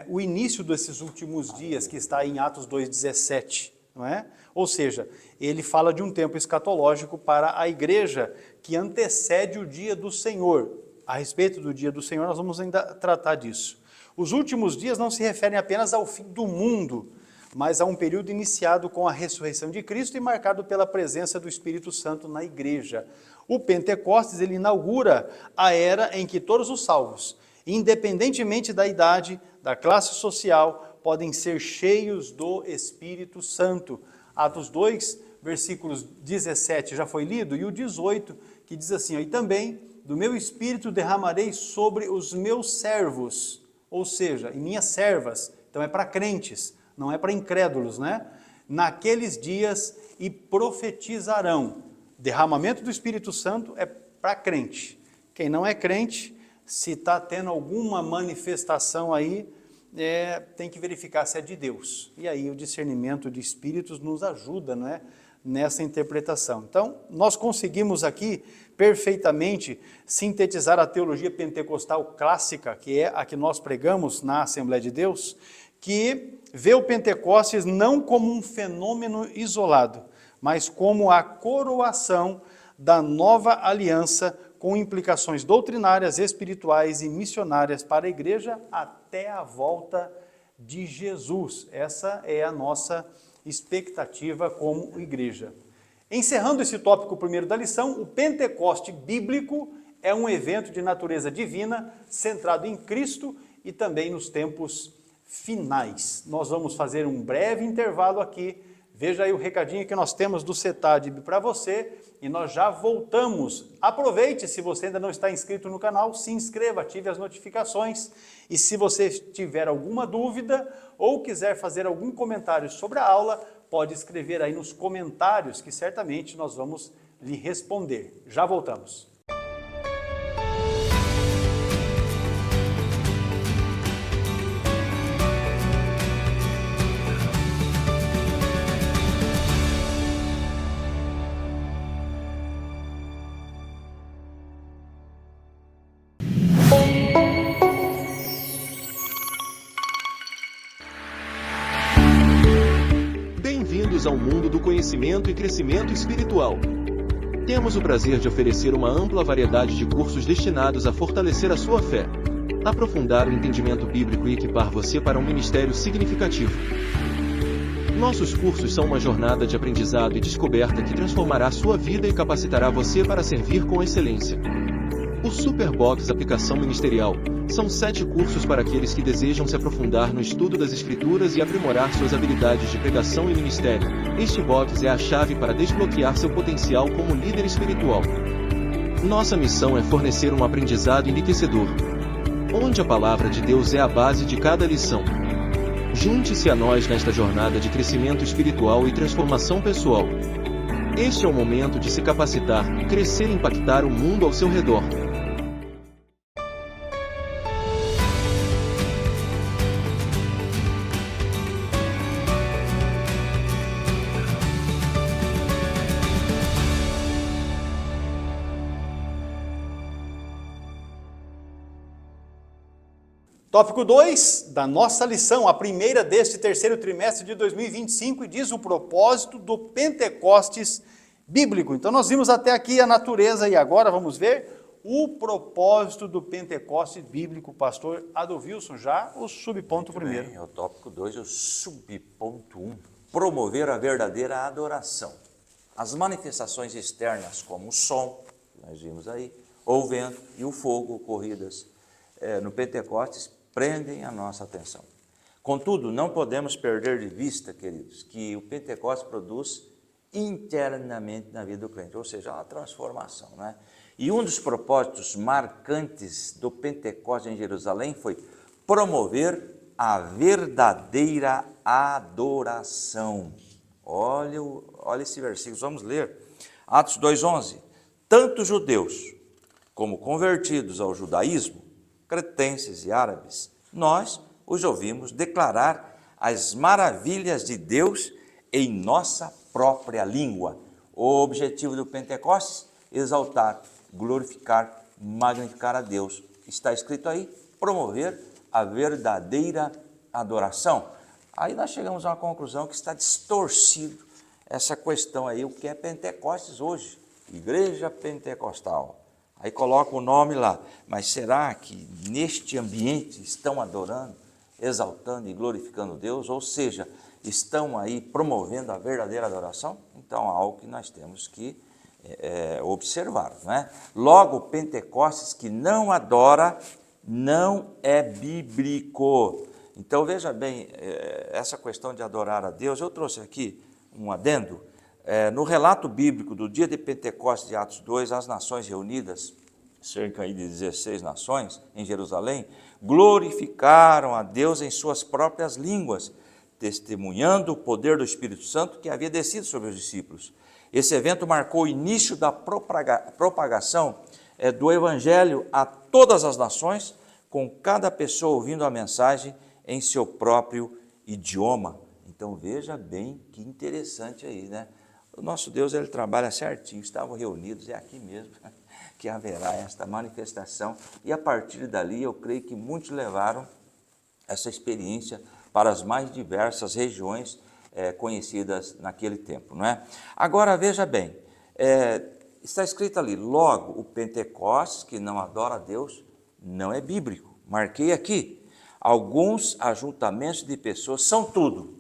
o início desses últimos dias, que está em Atos 2,17, não é? Ou seja, ele fala de um tempo escatológico para a igreja que antecede o dia do Senhor. A respeito do dia do Senhor, nós vamos ainda tratar disso. Os últimos dias não se referem apenas ao fim do mundo, mas a um período iniciado com a ressurreição de Cristo e marcado pela presença do Espírito Santo na igreja. O Pentecostes, ele inaugura a era em que todos os salvos, independentemente da idade, da classe social, podem ser cheios do Espírito Santo. Atos 2, versículos 17 já foi lido, e o 18, que diz assim, e também do meu Espírito derramarei sobre os meus servos, ou seja, em minhas servas. Então é para crentes, não é para incrédulos, né? Naqueles dias e profetizarão. Derramamento do Espírito Santo é para crente. Quem não é crente, se está tendo alguma manifestação aí, tem que verificar se é de Deus. E aí o discernimento de espíritos nos ajuda, não é, nessa interpretação. Então, nós conseguimos aqui perfeitamente sintetizar a teologia pentecostal clássica, que é a que nós pregamos na Assembleia de Deus, que vê o Pentecostes não como um fenômeno isolado, mas como a coroação da nova aliança com implicações doutrinárias, espirituais e missionárias para a igreja até a volta de Jesus. Essa é a nossa expectativa como igreja. Encerrando esse tópico primeiro da lição, o Pentecoste bíblico é um evento de natureza divina, centrado em Cristo e também nos tempos finais. Nós vamos fazer um breve intervalo aqui. Veja aí o recadinho que nós temos do CETADIB para você e nós já voltamos. Aproveite, se você ainda não está inscrito no canal, se inscreva, ative as notificações. E se você tiver alguma dúvida ou quiser fazer algum comentário sobre a aula, pode escrever aí nos comentários que certamente nós vamos lhe responder. Já voltamos. Bem-vindos ao mundo do conhecimento e crescimento espiritual. Temos o prazer de oferecer uma ampla variedade de cursos destinados a fortalecer a sua fé, aprofundar o entendimento bíblico e equipar você para um ministério significativo. Nossos cursos são uma jornada de aprendizado e descoberta que transformará sua vida e capacitará você para servir com excelência. O Superbox Aplicação Ministerial são 7 cursos para aqueles que desejam se aprofundar no estudo das Escrituras e aprimorar suas habilidades de pregação e ministério. Este box é a chave para desbloquear seu potencial como líder espiritual. Nossa missão é fornecer um aprendizado enriquecedor, onde a palavra de Deus é a base de cada lição. Junte-se a nós nesta jornada de crescimento espiritual e transformação pessoal. Este é o momento de se capacitar, crescer e impactar o mundo ao seu redor. Tópico 2 da nossa lição, a primeira deste terceiro trimestre de 2025, e diz o propósito do Pentecostes bíblico. Então nós vimos até aqui a natureza e agora vamos ver o propósito do Pentecostes bíblico. Pastor Adolvilson, já o subponto primeiro. Bem, o tópico 2, o subponto 1, promover a verdadeira adoração. As manifestações externas, como o som, que nós vimos aí, ou o vento e o fogo ocorridas no Pentecostes, prendem a nossa atenção. Contudo, não podemos perder de vista, queridos, que o Pentecostes produz internamente na vida do crente, ou seja, uma transformação, né? E um dos propósitos marcantes do Pentecostes em Jerusalém foi promover a verdadeira adoração. Olha esse versículo, vamos ler. Atos 2:11. Tanto judeus como convertidos ao judaísmo, cretenses e árabes, nós os ouvimos declarar as maravilhas de Deus em nossa própria língua. O objetivo do Pentecostes, exaltar, glorificar, magnificar a Deus. Está escrito aí, promover a verdadeira adoração. Aí nós chegamos a uma conclusão que está distorcido essa questão aí, o que é Pentecostes hoje, Igreja Pentecostal. Aí coloca o nome lá, mas será que neste ambiente estão adorando, exaltando e glorificando Deus? Ou seja, estão aí promovendo a verdadeira adoração? Então, é algo que nós temos que observar, não é? Logo, Pentecostes que não adora, não é bíblico. Então, veja bem, essa questão de adorar a Deus, eu trouxe aqui um adendo. No relato bíblico do dia de Pentecostes de Atos 2, as nações reunidas, cerca aí de 16 nações em Jerusalém, glorificaram a Deus em suas próprias línguas, testemunhando o poder do Espírito Santo que havia descido sobre os discípulos. Esse evento marcou o início da propagação do Evangelho a todas as nações, com cada pessoa ouvindo a mensagem em seu próprio idioma. Então veja bem que interessante aí, né? O nosso Deus, ele trabalha certinho, estavam reunidos, é aqui mesmo que haverá esta manifestação. E a partir dali, eu creio que muitos levaram essa experiência para as mais diversas regiões conhecidas naquele tempo, não é? Agora, veja bem, está escrito ali, logo, o Pentecostes, que não adora a Deus, não é bíblico. Marquei aqui, alguns ajuntamentos de pessoas são tudo,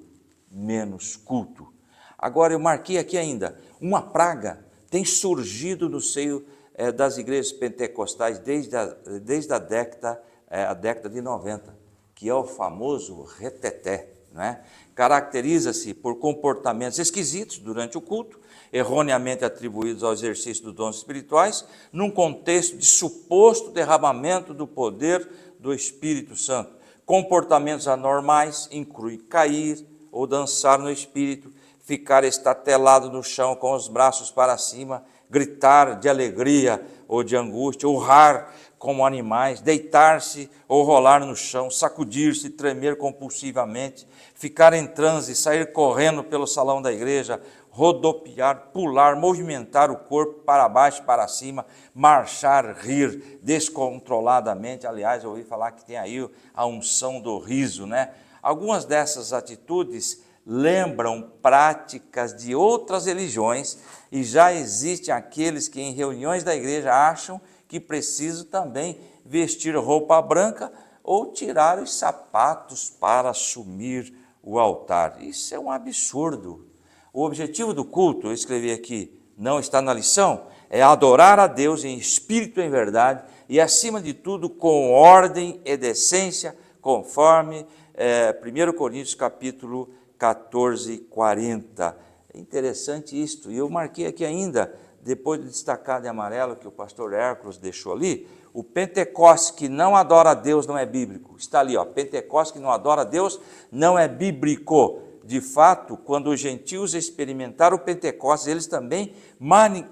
menos culto. Agora, eu marquei aqui ainda, uma praga tem surgido no seio das igrejas pentecostais desde a década de 90, que é o famoso reteté, né? Caracteriza-se por comportamentos esquisitos durante o culto, erroneamente atribuídos ao exercício dos dons espirituais, num contexto de suposto derramamento do poder do Espírito Santo. Comportamentos anormais incluem cair ou dançar no Espírito, ficar estatelado no chão com os braços para cima, gritar de alegria ou de angústia, urrar como animais, deitar-se ou rolar no chão, sacudir-se, tremer compulsivamente, ficar em transe, sair correndo pelo salão da igreja, rodopiar, pular, movimentar o corpo para baixo e para cima, marchar, rir descontroladamente. Aliás, eu ouvi falar que tem aí a unção do riso, né? Algumas dessas atitudes lembram práticas de outras religiões e já existem aqueles que em reuniões da igreja acham que precisam também vestir roupa branca ou tirar os sapatos para assumir o altar. Isso é um absurdo. O objetivo do culto, eu escrevi aqui, não está na lição, é adorar a Deus em espírito e em verdade e, acima de tudo, com ordem e decência, conforme 1 Coríntios capítulo 14:40. É interessante isto. E eu marquei aqui ainda, depois de destacar de amarelo que o pastor Hércules deixou ali, o Pentecostes que não adora a Deus não é bíblico. Está ali, ó, Pentecostes que não adora a Deus não é bíblico. de fato, quando os gentios experimentaram o Pentecostes, eles também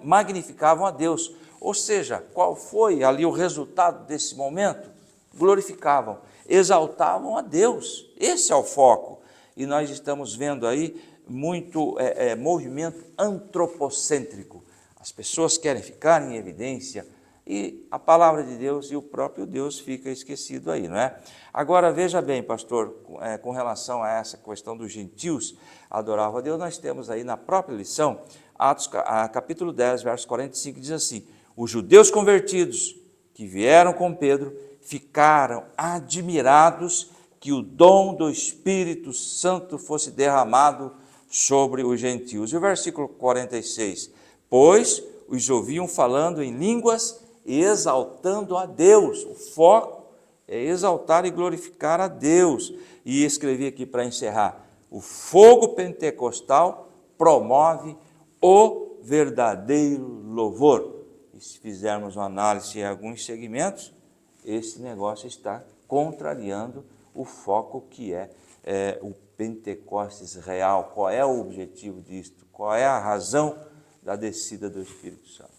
magnificavam a Deus. Ou seja, qual foi ali o resultado desse momento? Glorificavam, exaltavam a Deus. Esse é o foco. E nós estamos vendo aí muito movimento antropocêntrico. As pessoas querem ficar em evidência e a palavra de Deus e o próprio Deus fica esquecido aí, não é? Agora, veja bem, pastor, com relação a essa questão dos gentios adoravam a Deus, nós temos aí na própria lição, Atos capítulo 10, verso 45, diz assim: os judeus convertidos que vieram com Pedro ficaram admirados que o dom do Espírito Santo fosse derramado sobre os gentios. E o versículo 46, pois os ouviam falando em línguas e exaltando a Deus. O foco é exaltar e glorificar a Deus. E escrevi aqui para encerrar: o fogo pentecostal promove o verdadeiro louvor. E se fizermos uma análise em alguns segmentos, esse negócio está contrariando o foco que é o Pentecostes real. Qual é o objetivo disto? Qual é a razão da descida do Espírito Santo?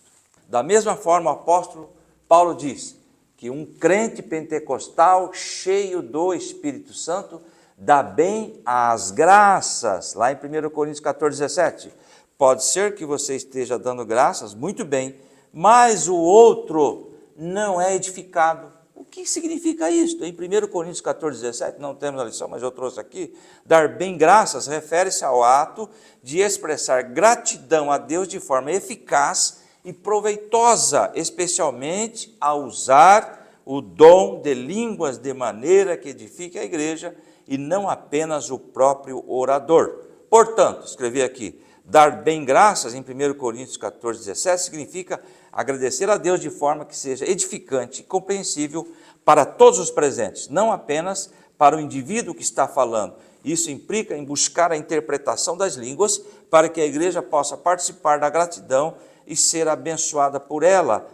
Da mesma forma, o apóstolo Paulo diz que um crente pentecostal cheio do Espírito Santo dá bem às graças, lá em 1 Coríntios 14, 17. Pode ser que você esteja dando graças, muito bem, mas o outro não é edificado. O que significa isso? Em 1 Coríntios 14, 17, não temos a lição, mas eu trouxe aqui, dar bem graças refere-se ao ato de expressar gratidão a Deus de forma eficaz e proveitosa, especialmente a usar o dom de línguas de maneira que edifique a igreja e não apenas o próprio orador. Portanto, escrevi aqui, dar bem graças em 1 Coríntios 14, 17 significa agradecer a Deus de forma que seja edificante e compreensível para todos os presentes, não apenas para o indivíduo que está falando. Isso implica em buscar a interpretação das línguas para que a igreja possa participar da gratidão e ser abençoada por ela,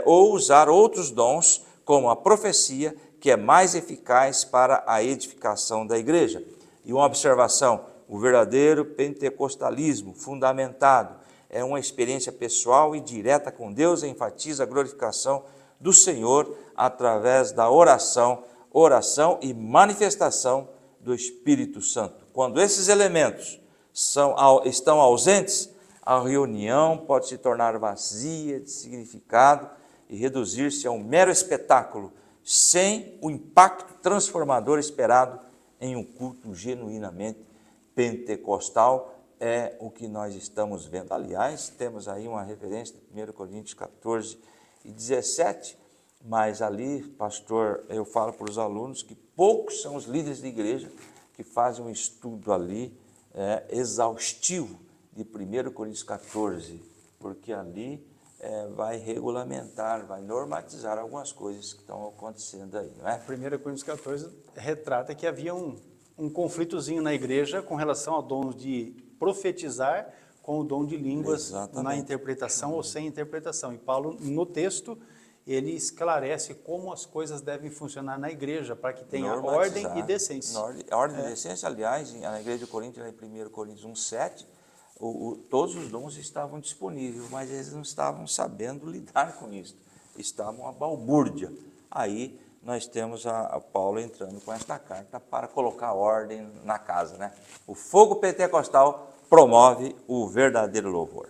ou usar outros dons, como a profecia, que é mais eficaz para a edificação da igreja. E uma observação: o verdadeiro pentecostalismo fundamentado é uma experiência pessoal e direta com Deus, e enfatiza a glorificação do Senhor através da oração e manifestação do Espírito Santo. Quando esses elementos estão ausentes, a reunião pode se tornar vazia de significado e reduzir-se a um mero espetáculo, sem o impacto transformador esperado em um culto genuinamente pentecostal. É o que nós estamos vendo. Aliás, temos aí uma referência de 1 Coríntios 14 e 17, mas ali, pastor, eu falo para os alunos que poucos são os líderes de igreja que fazem um estudo ali exaustivo de 1 Coríntios 14, porque ali vai regulamentar, vai normatizar algumas coisas que estão acontecendo aí, não é? 1 Coríntios 14 retrata que havia um conflitozinho na igreja com relação ao dom de profetizar com o dom de línguas. Exatamente. Na interpretação ou sem interpretação. E Paulo, no texto, ele esclarece como as coisas devem funcionar na igreja, para que tenha ordem e decência. Ordem e decência, aliás, na igreja de Corinto, em 1 Coríntios 1:7, todos os dons estavam disponíveis, mas eles não estavam sabendo lidar com isso, estavam à balbúrdia. Aí nós temos a Paulo entrando com esta carta para colocar ordem na casa, né? O fogo pentecostal promove o verdadeiro louvor.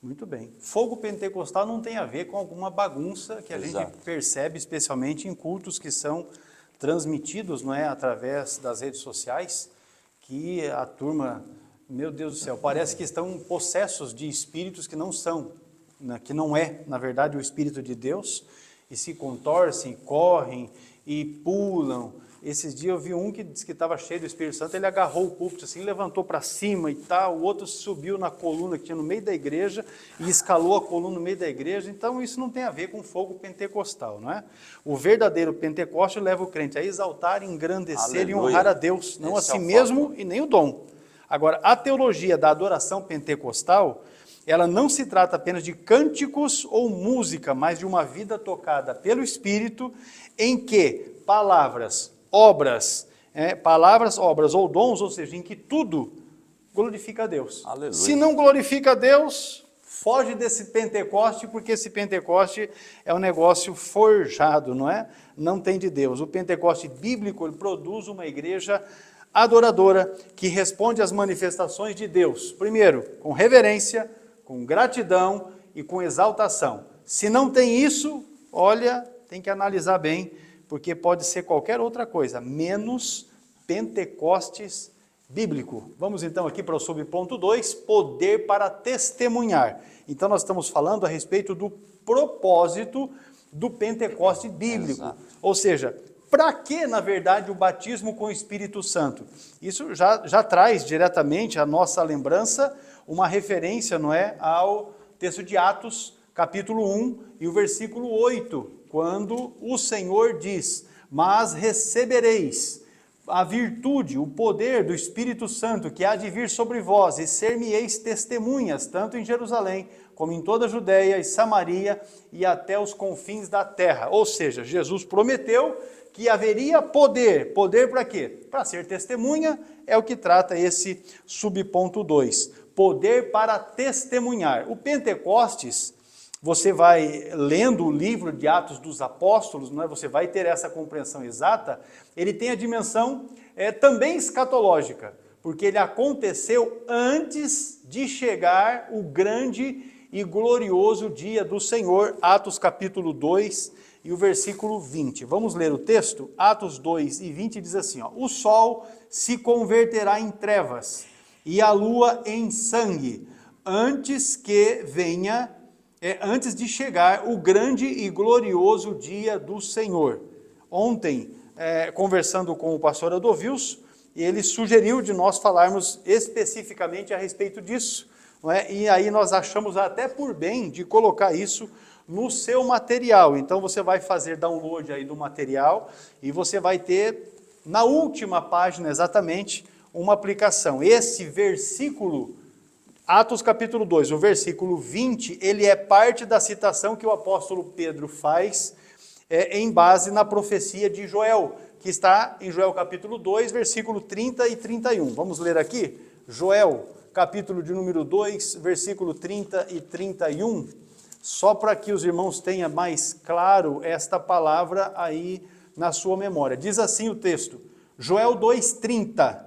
Muito bem. Fogo pentecostal não tem a ver com alguma bagunça que a gente percebe, especialmente em cultos que são transmitidos, não é, através das redes sociais, que a turma, meu Deus do céu, parece que estão possessos de espíritos que não são, né, que não é, na verdade, o Espírito de Deus, e se contorcem, correm e pulam. Esses dias eu vi um que disse que estava cheio do Espírito Santo, ele agarrou o púlpito assim, levantou para cima e tal, o outro subiu na coluna que tinha no meio da igreja e escalou a coluna no meio da igreja. Então isso não tem a ver com fogo pentecostal, não é? O verdadeiro Pentecoste leva o crente a exaltar, engrandecer e honrar a Deus, não a si mesmo e nem o dom. Agora, a teologia da adoração pentecostal, ela não se trata apenas de cânticos ou música, mas de uma vida tocada pelo Espírito, em que palavras, obras ou dons, ou seja, em que tudo glorifica a Deus. Aleluia. Se não glorifica a Deus, foge desse Pentecoste, porque esse Pentecoste é um negócio forjado, não é? Não tem de Deus. O Pentecoste bíblico, ele produz uma igreja adoradora, que responde às manifestações de Deus. Primeiro, com reverência, com gratidão e com exaltação. Se não tem isso, olha, tem que analisar bem, porque pode ser qualquer outra coisa, menos Pentecostes bíblico. Vamos então aqui para o subponto 2, poder para testemunhar. Então nós estamos falando a respeito do propósito do Pentecoste bíblico. Exato. Ou seja, para que, na verdade, o batismo com o Espírito Santo? Isso já traz diretamente à nossa lembrança uma referência, não é, ao texto de Atos, capítulo 1 e o versículo 8, quando o Senhor diz: mas recebereis a virtude, o poder do Espírito Santo que há de vir sobre vós, e ser-me-eis testemunhas, tanto em Jerusalém, como em toda a Judéia e Samaria, e até os confins da terra. Ou seja, Jesus prometeu que haveria poder. Poder para quê? Para ser testemunha, é o que trata esse subponto 2. Poder para testemunhar. O Pentecostes, você vai lendo o livro de Atos dos Apóstolos, não é? Você vai ter essa compreensão exata, ele tem a dimensão também escatológica, porque ele aconteceu antes de chegar o grande e glorioso dia do Senhor, Atos capítulo 2 e o versículo 20. Vamos ler o texto? Atos 2 e 20 diz assim, ó: o sol se converterá em trevas e a lua em sangue, antes de chegar o grande e glorioso dia do Senhor. Ontem, conversando com o pastor Adovils, ele sugeriu de nós falarmos especificamente a respeito disso, não é? E aí nós achamos até por bem de colocar isso no seu material. Então você vai fazer download aí do material e você vai ter na última página exatamente uma aplicação. Esse versículo, Atos capítulo 2, o versículo 20, ele é parte da citação que o apóstolo Pedro faz em base na profecia de Joel, que está em Joel capítulo 2, versículo 30 e 31. Vamos ler aqui? Joel, capítulo de número 2, versículo 30 e 31, só para que os irmãos tenham mais claro esta palavra aí na sua memória. Diz assim o texto, Joel 2:30,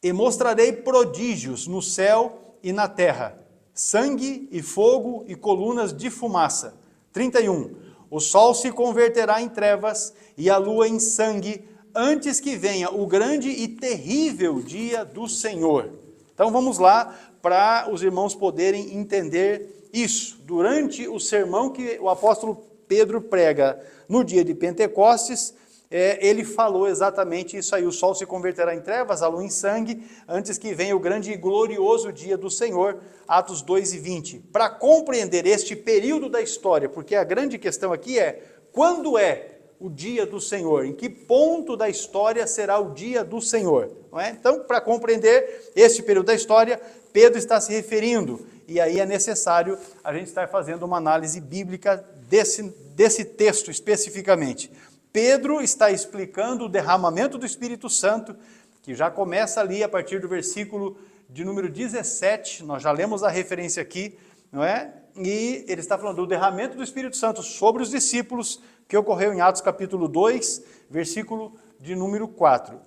e mostrarei prodígios no céu e na terra, sangue e fogo e colunas de fumaça. 31, o sol se converterá em trevas e a lua em sangue, antes que venha o grande e terrível dia do Senhor. Então vamos lá para os irmãos poderem entender isso. Durante o sermão que o apóstolo Pedro prega no dia de Pentecostes, ele falou exatamente isso aí: o sol se converterá em trevas, a lua em sangue, antes que venha o grande e glorioso dia do Senhor, Atos 2 e 20. Para compreender este período da história, porque a grande questão aqui é, quando é o dia do Senhor? Em que ponto da história será o dia do Senhor? Não é? Então, para compreender este período da história, Pedro está se referindo, e aí é necessário a gente estar fazendo uma análise bíblica desse texto especificamente. Pedro está explicando o derramamento do Espírito Santo, que já começa ali a partir do versículo de número 17, nós já lemos a referência aqui, não é? E ele está falando do derramamento do Espírito Santo sobre os discípulos, que ocorreu em Atos capítulo 2, versículo de número 4.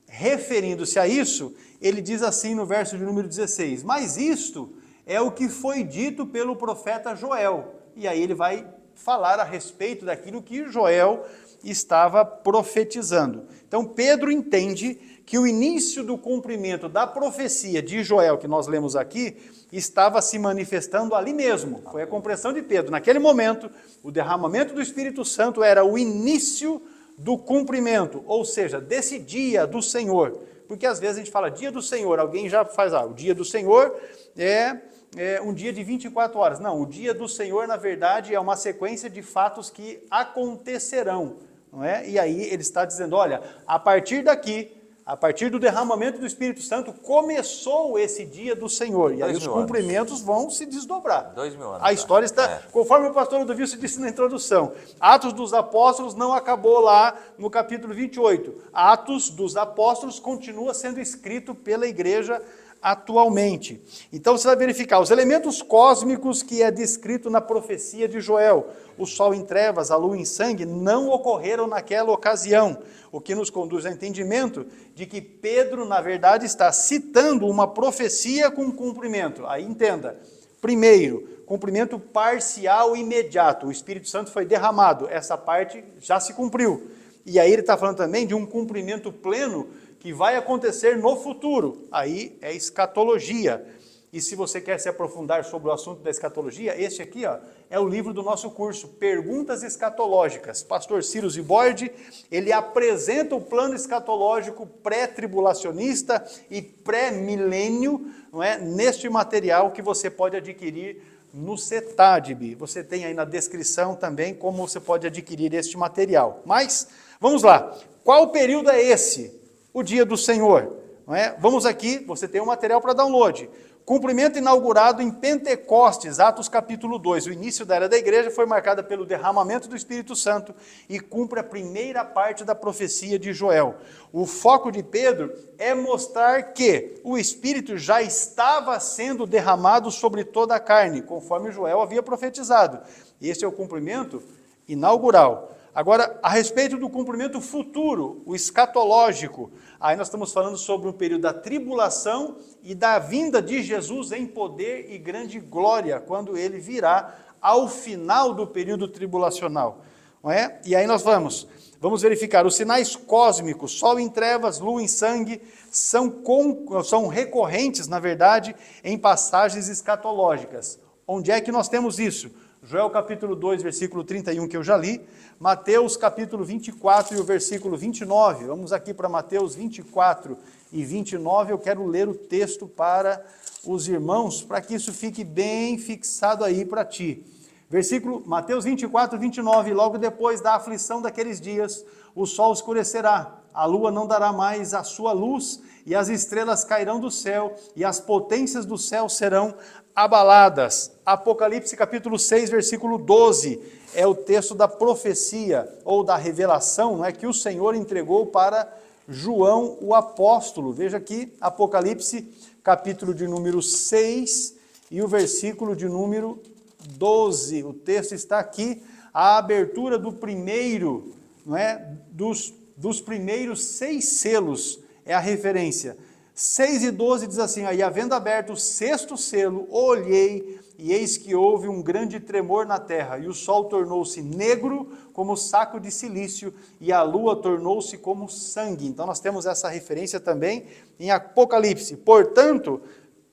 Referindo-se a isso, ele diz assim no verso de número 16, mas isto é o que foi dito pelo profeta Joel. E aí ele vai falar a respeito daquilo que Joel estava profetizando. Então Pedro entende que o início do cumprimento da profecia de Joel, que nós lemos aqui, estava se manifestando ali mesmo. Foi a compreensão de Pedro. Naquele momento, o derramamento do Espírito Santo era o início do cumprimento, ou seja, desse dia do Senhor. Porque às vezes a gente fala dia do Senhor, alguém já faz, o dia do Senhor é um dia de 24 horas. Não, o dia do Senhor, na verdade, é uma sequência de fatos que acontecerão, não é? E aí ele está dizendo, olha, a partir daqui, a partir do derramamento do Espírito Santo, começou esse dia do Senhor. E aí os cumprimentos vão se desdobrar. 2000 anos. A história está, conforme o pastor Adovils disse na introdução, Atos dos Apóstolos não acabou lá no capítulo 28. Atos dos Apóstolos continua sendo escrito pela igreja atualmente. Então você vai verificar os elementos cósmicos que é descrito na profecia de Joel. O sol em trevas, a lua em sangue, não ocorreram naquela ocasião, o que nos conduz ao entendimento de que Pedro, na verdade, está citando uma profecia com cumprimento. Aí entenda, primeiro, cumprimento parcial e imediato. O Espírito Santo foi derramado, essa parte já se cumpriu. E aí ele está falando também de um cumprimento pleno que vai acontecer no futuro. Aí é escatologia. E se você quer se aprofundar sobre o assunto da escatologia, este aqui é o livro do nosso curso, Perguntas Escatológicas. Pastor Ciro Zibordi, ele apresenta o plano escatológico pré-tribulacionista e pré-milênio, não é? Neste material que você pode adquirir no CETADB. Você tem aí na descrição também como você pode adquirir este material. Mas, vamos lá. Qual período é esse? O dia do Senhor. Não é? Vamos aqui, você tem um material para download. Cumprimento inaugurado em Pentecostes, Atos capítulo 2. O início da era da igreja foi marcada pelo derramamento do Espírito Santo e cumpre a primeira parte da profecia de Joel. O foco de Pedro é mostrar que o Espírito já estava sendo derramado sobre toda a carne, conforme Joel havia profetizado. Este é o cumprimento inaugural. Agora, a respeito do cumprimento futuro, o escatológico, aí nós estamos falando sobre o período da tribulação e da vinda de Jesus em poder e grande glória, quando ele virá ao final do período tribulacional. Não é? E aí nós vamos verificar os sinais cósmicos, sol em trevas, lua em sangue, são recorrentes, na verdade, em passagens escatológicas. Onde é que nós temos isso? Joel capítulo 2, versículo 31, que eu já li, Mateus capítulo 24 e o versículo 29, vamos aqui para Mateus 24 e 29, eu quero ler o texto para os irmãos, para que isso fique bem fixado aí para ti. Versículo, Mateus 24, 29, logo depois da aflição daqueles dias, o sol escurecerá, a lua não dará mais a sua luz, e as estrelas cairão do céu, e as potências do céu serão abaladas. Apocalipse capítulo 6, versículo 12, é o texto da profecia, ou da revelação, não é, que o Senhor entregou para João o apóstolo. Veja aqui, Apocalipse capítulo de número 6, e o versículo de número 12. O texto está aqui, a abertura do primeiro, não é, dos primeiros 6 selos, é a referência. 6 e 12 diz assim, e havendo aberto o 6º selo, olhei, e eis que houve um grande tremor na terra, e o sol tornou-se negro como saco de cilício, e a lua tornou-se como sangue. Então nós temos essa referência também em Apocalipse. Portanto,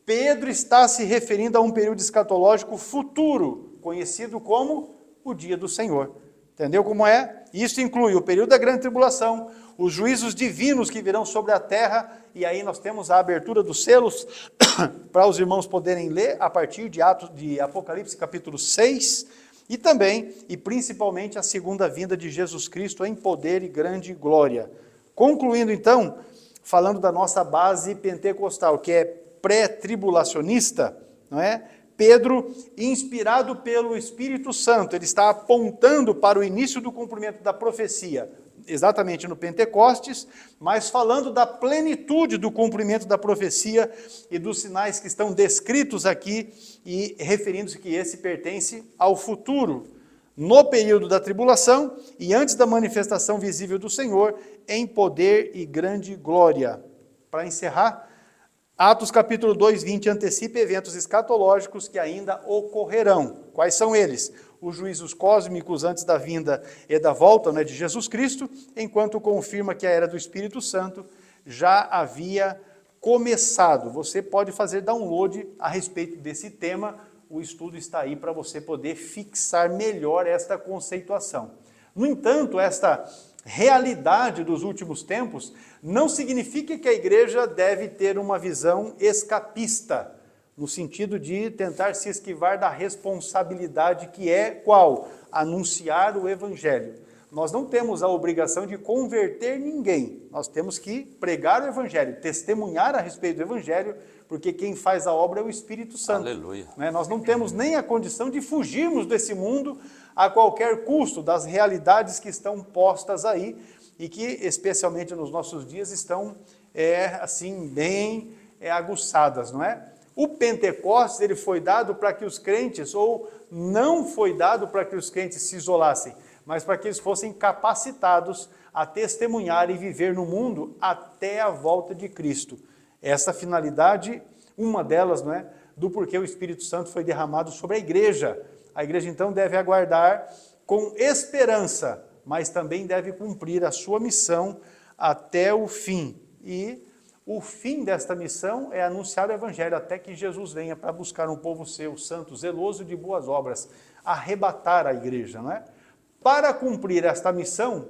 Pedro está se referindo a um período escatológico futuro, conhecido como o dia do Senhor. Entendeu como é? Isso inclui o período da grande tribulação, os juízos divinos que virão sobre a terra, e aí nós temos a abertura dos selos, para os irmãos poderem ler a partir de Apocalipse capítulo 6, e também, e principalmente, a segunda vinda de Jesus Cristo em poder e grande glória. Concluindo então, falando da nossa base pentecostal, que é pré-tribulacionista, não é? Pedro, inspirado pelo Espírito Santo, ele está apontando para o início do cumprimento da profecia, exatamente no Pentecostes, mas falando da plenitude do cumprimento da profecia e dos sinais que estão descritos aqui e referindo-se que esse pertence ao futuro, no período da tribulação e antes da manifestação visível do Senhor, em poder e grande glória. Para encerrar, Atos capítulo 2, 20 antecipa eventos escatológicos que ainda ocorrerão. Quais são eles? Os juízos cósmicos antes da vinda e da volta, né, de Jesus Cristo, enquanto confirma que a era do Espírito Santo já havia começado. Você pode fazer download a respeito desse tema, o estudo está aí para você poder fixar melhor esta conceituação. No entanto, esta realidade dos últimos tempos não significa que a igreja deve ter uma visão escapista, no sentido de tentar se esquivar da responsabilidade que é qual? Anunciar o Evangelho. Nós não temos a obrigação de converter ninguém, nós temos que pregar o Evangelho, testemunhar a respeito do Evangelho, porque quem faz a obra é o Espírito Santo. Aleluia. Nós não temos nem a condição de fugirmos desse mundo a qualquer custo, das realidades que estão postas aí, e que, especialmente nos nossos dias, estão assim bem aguçadas, não é? O Pentecostes, ele foi dado para que os crentes, ou não foi dado para que os crentes se isolassem, mas para que eles fossem capacitados a testemunhar e viver no mundo até a volta de Cristo. Essa finalidade, uma delas, não é? Do porquê o Espírito Santo foi derramado sobre a igreja. A igreja, então, deve aguardar com esperança, mas também deve cumprir a sua missão até o fim. E o fim desta missão é anunciar o Evangelho, até que Jesus venha para buscar um povo seu, santo, zeloso de boas obras, arrebatar a igreja, não é? Para cumprir esta missão,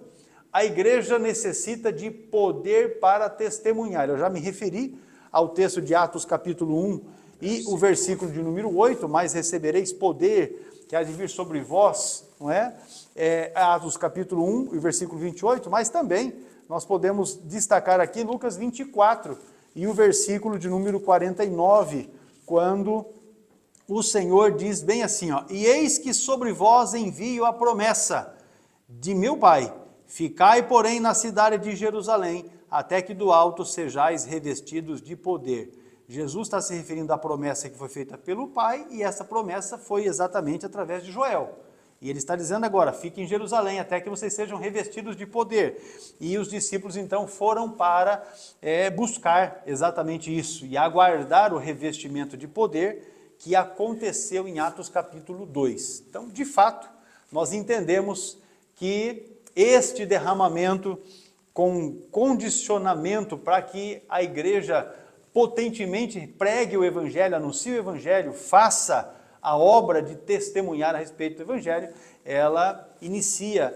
a igreja necessita de poder para testemunhar. Eu já me referi ao texto de Atos capítulo 1 e o versículo de número 8, mas recebereis poder que há de vir sobre vós, não é? Atos capítulo 1 e versículo 28, mas também nós podemos destacar aqui Lucas 24 e o versículo de número 49, quando o Senhor diz bem assim, ó, e eis que sobre vós envio a promessa de meu Pai, ficai, porém, na cidade de Jerusalém, até que do alto sejais revestidos de poder. Jesus está se referindo à promessa que foi feita pelo Pai, e essa promessa foi exatamente através de Joel. E ele está dizendo agora, fiquem em Jerusalém, até que vocês sejam revestidos de poder. E os discípulos, então, foram para buscar exatamente isso, e aguardar o revestimento de poder que aconteceu em Atos capítulo 2. Então, de fato, nós entendemos que este derramamento com condicionamento para que a igreja potentemente pregue o Evangelho, anuncie o Evangelho, faça a obra de testemunhar a respeito do Evangelho, ela inicia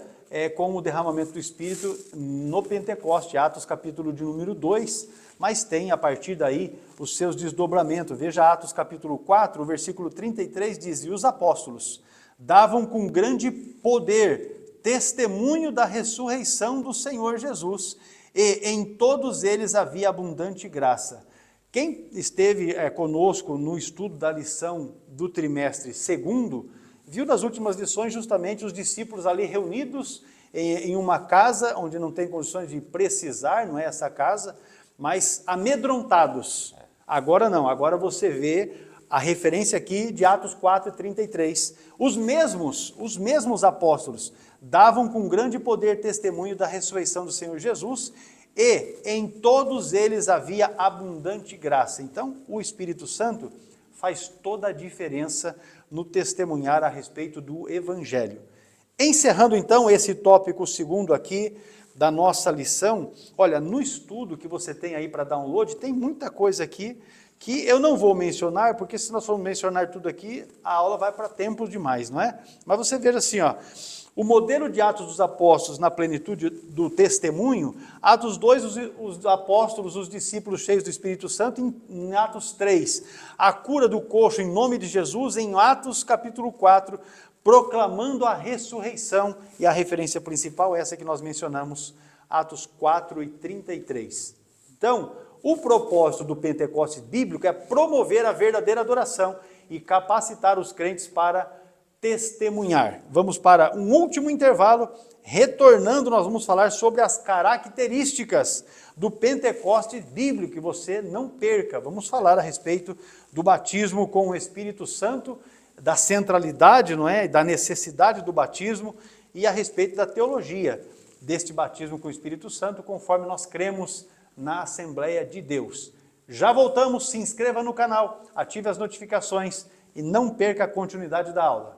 com o derramamento do Espírito no Pentecoste, Atos capítulo de número 2, mas tem a partir daí os seus desdobramentos. Veja Atos capítulo 4, o versículo 33 diz, e os apóstolos davam com grande poder testemunho da ressurreição do Senhor Jesus, e em todos eles havia abundante graça. Quem esteve conosco no estudo da lição do trimestre segundo, viu nas últimas lições justamente os discípulos ali reunidos em uma casa, onde não tem condições de precisar, não é essa casa, mas amedrontados. Agora não, agora você vê a referência aqui de Atos 4:33. Os mesmos apóstolos davam com grande poder testemunho da ressurreição do Senhor Jesus, e em todos eles havia abundante graça. Então, o Espírito Santo faz toda a diferença no testemunhar a respeito do Evangelho. Encerrando, então, esse tópico segundo aqui da nossa lição, olha, no estudo que você tem aí para download, tem muita coisa aqui que eu não vou mencionar, porque se nós formos mencionar tudo aqui, a aula vai para tempo demais, não é? Mas você veja assim, ó, o modelo de Atos dos Apóstolos na plenitude do testemunho, Atos 2, os apóstolos, os discípulos cheios do Espírito Santo, em Atos 3, a cura do coxo em nome de Jesus, em Atos capítulo 4, proclamando a ressurreição, e a referência principal é essa que nós mencionamos, Atos 4:33. Então, o propósito do Pentecostes bíblico é promover a verdadeira adoração e capacitar os crentes para testemunhar. Vamos para um último intervalo. Retornando, nós vamos falar sobre as características do Pentecostes bíblico, que você não perca. Vamos falar a respeito do batismo com o Espírito Santo, da centralidade, não é, da necessidade do batismo, e a respeito da teologia deste batismo com o Espírito Santo, conforme nós cremos na Assembleia de Deus. Já voltamos, se inscreva no canal, ative as notificações e não perca a continuidade da aula.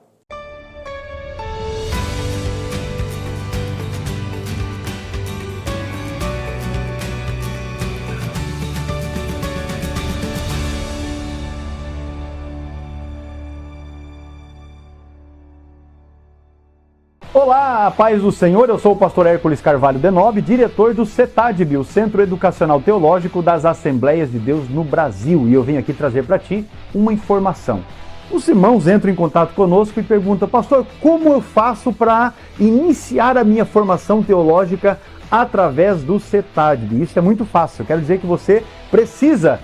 Olá, a paz do Senhor, eu sou o pastor Hércules Carvalho Denob, diretor do CETADB, o Centro Educacional Teológico das Assembleias de Deus no Brasil, e eu venho aqui trazer para ti uma informação. Os irmãos entram em contato conosco e perguntam, pastor, como eu faço para iniciar a minha formação teológica através do CETADB? Isso é muito fácil, eu quero dizer que você precisa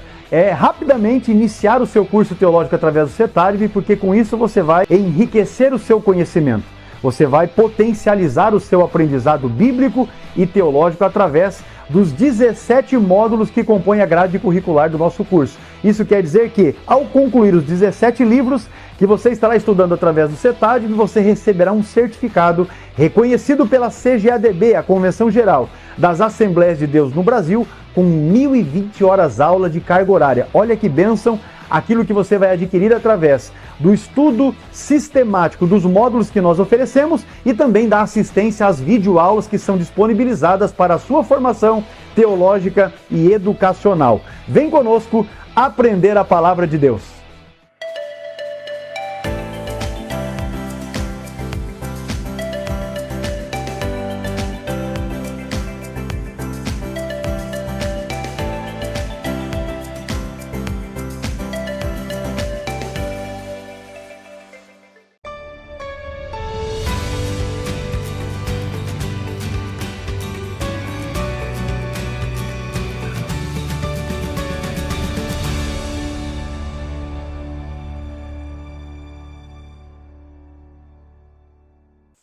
rapidamente iniciar o seu curso teológico através do CETADB, porque com isso você vai enriquecer o seu conhecimento. Você vai potencializar o seu aprendizado bíblico e teológico através dos 17 módulos que compõem a grade curricular do nosso curso. Isso quer dizer que, ao concluir os 17 livros que você estará estudando através do CETAD, você receberá um certificado reconhecido pela CGADB, a Convenção Geral das Assembleias de Deus no Brasil, com 1.020 horas aula de carga horária. Olha que bênção aquilo que você vai adquirir através do estudo sistemático dos módulos que nós oferecemos e também da assistência às videoaulas que são disponibilizadas para a sua formação teológica e educacional. Vem conosco aprender a palavra de Deus.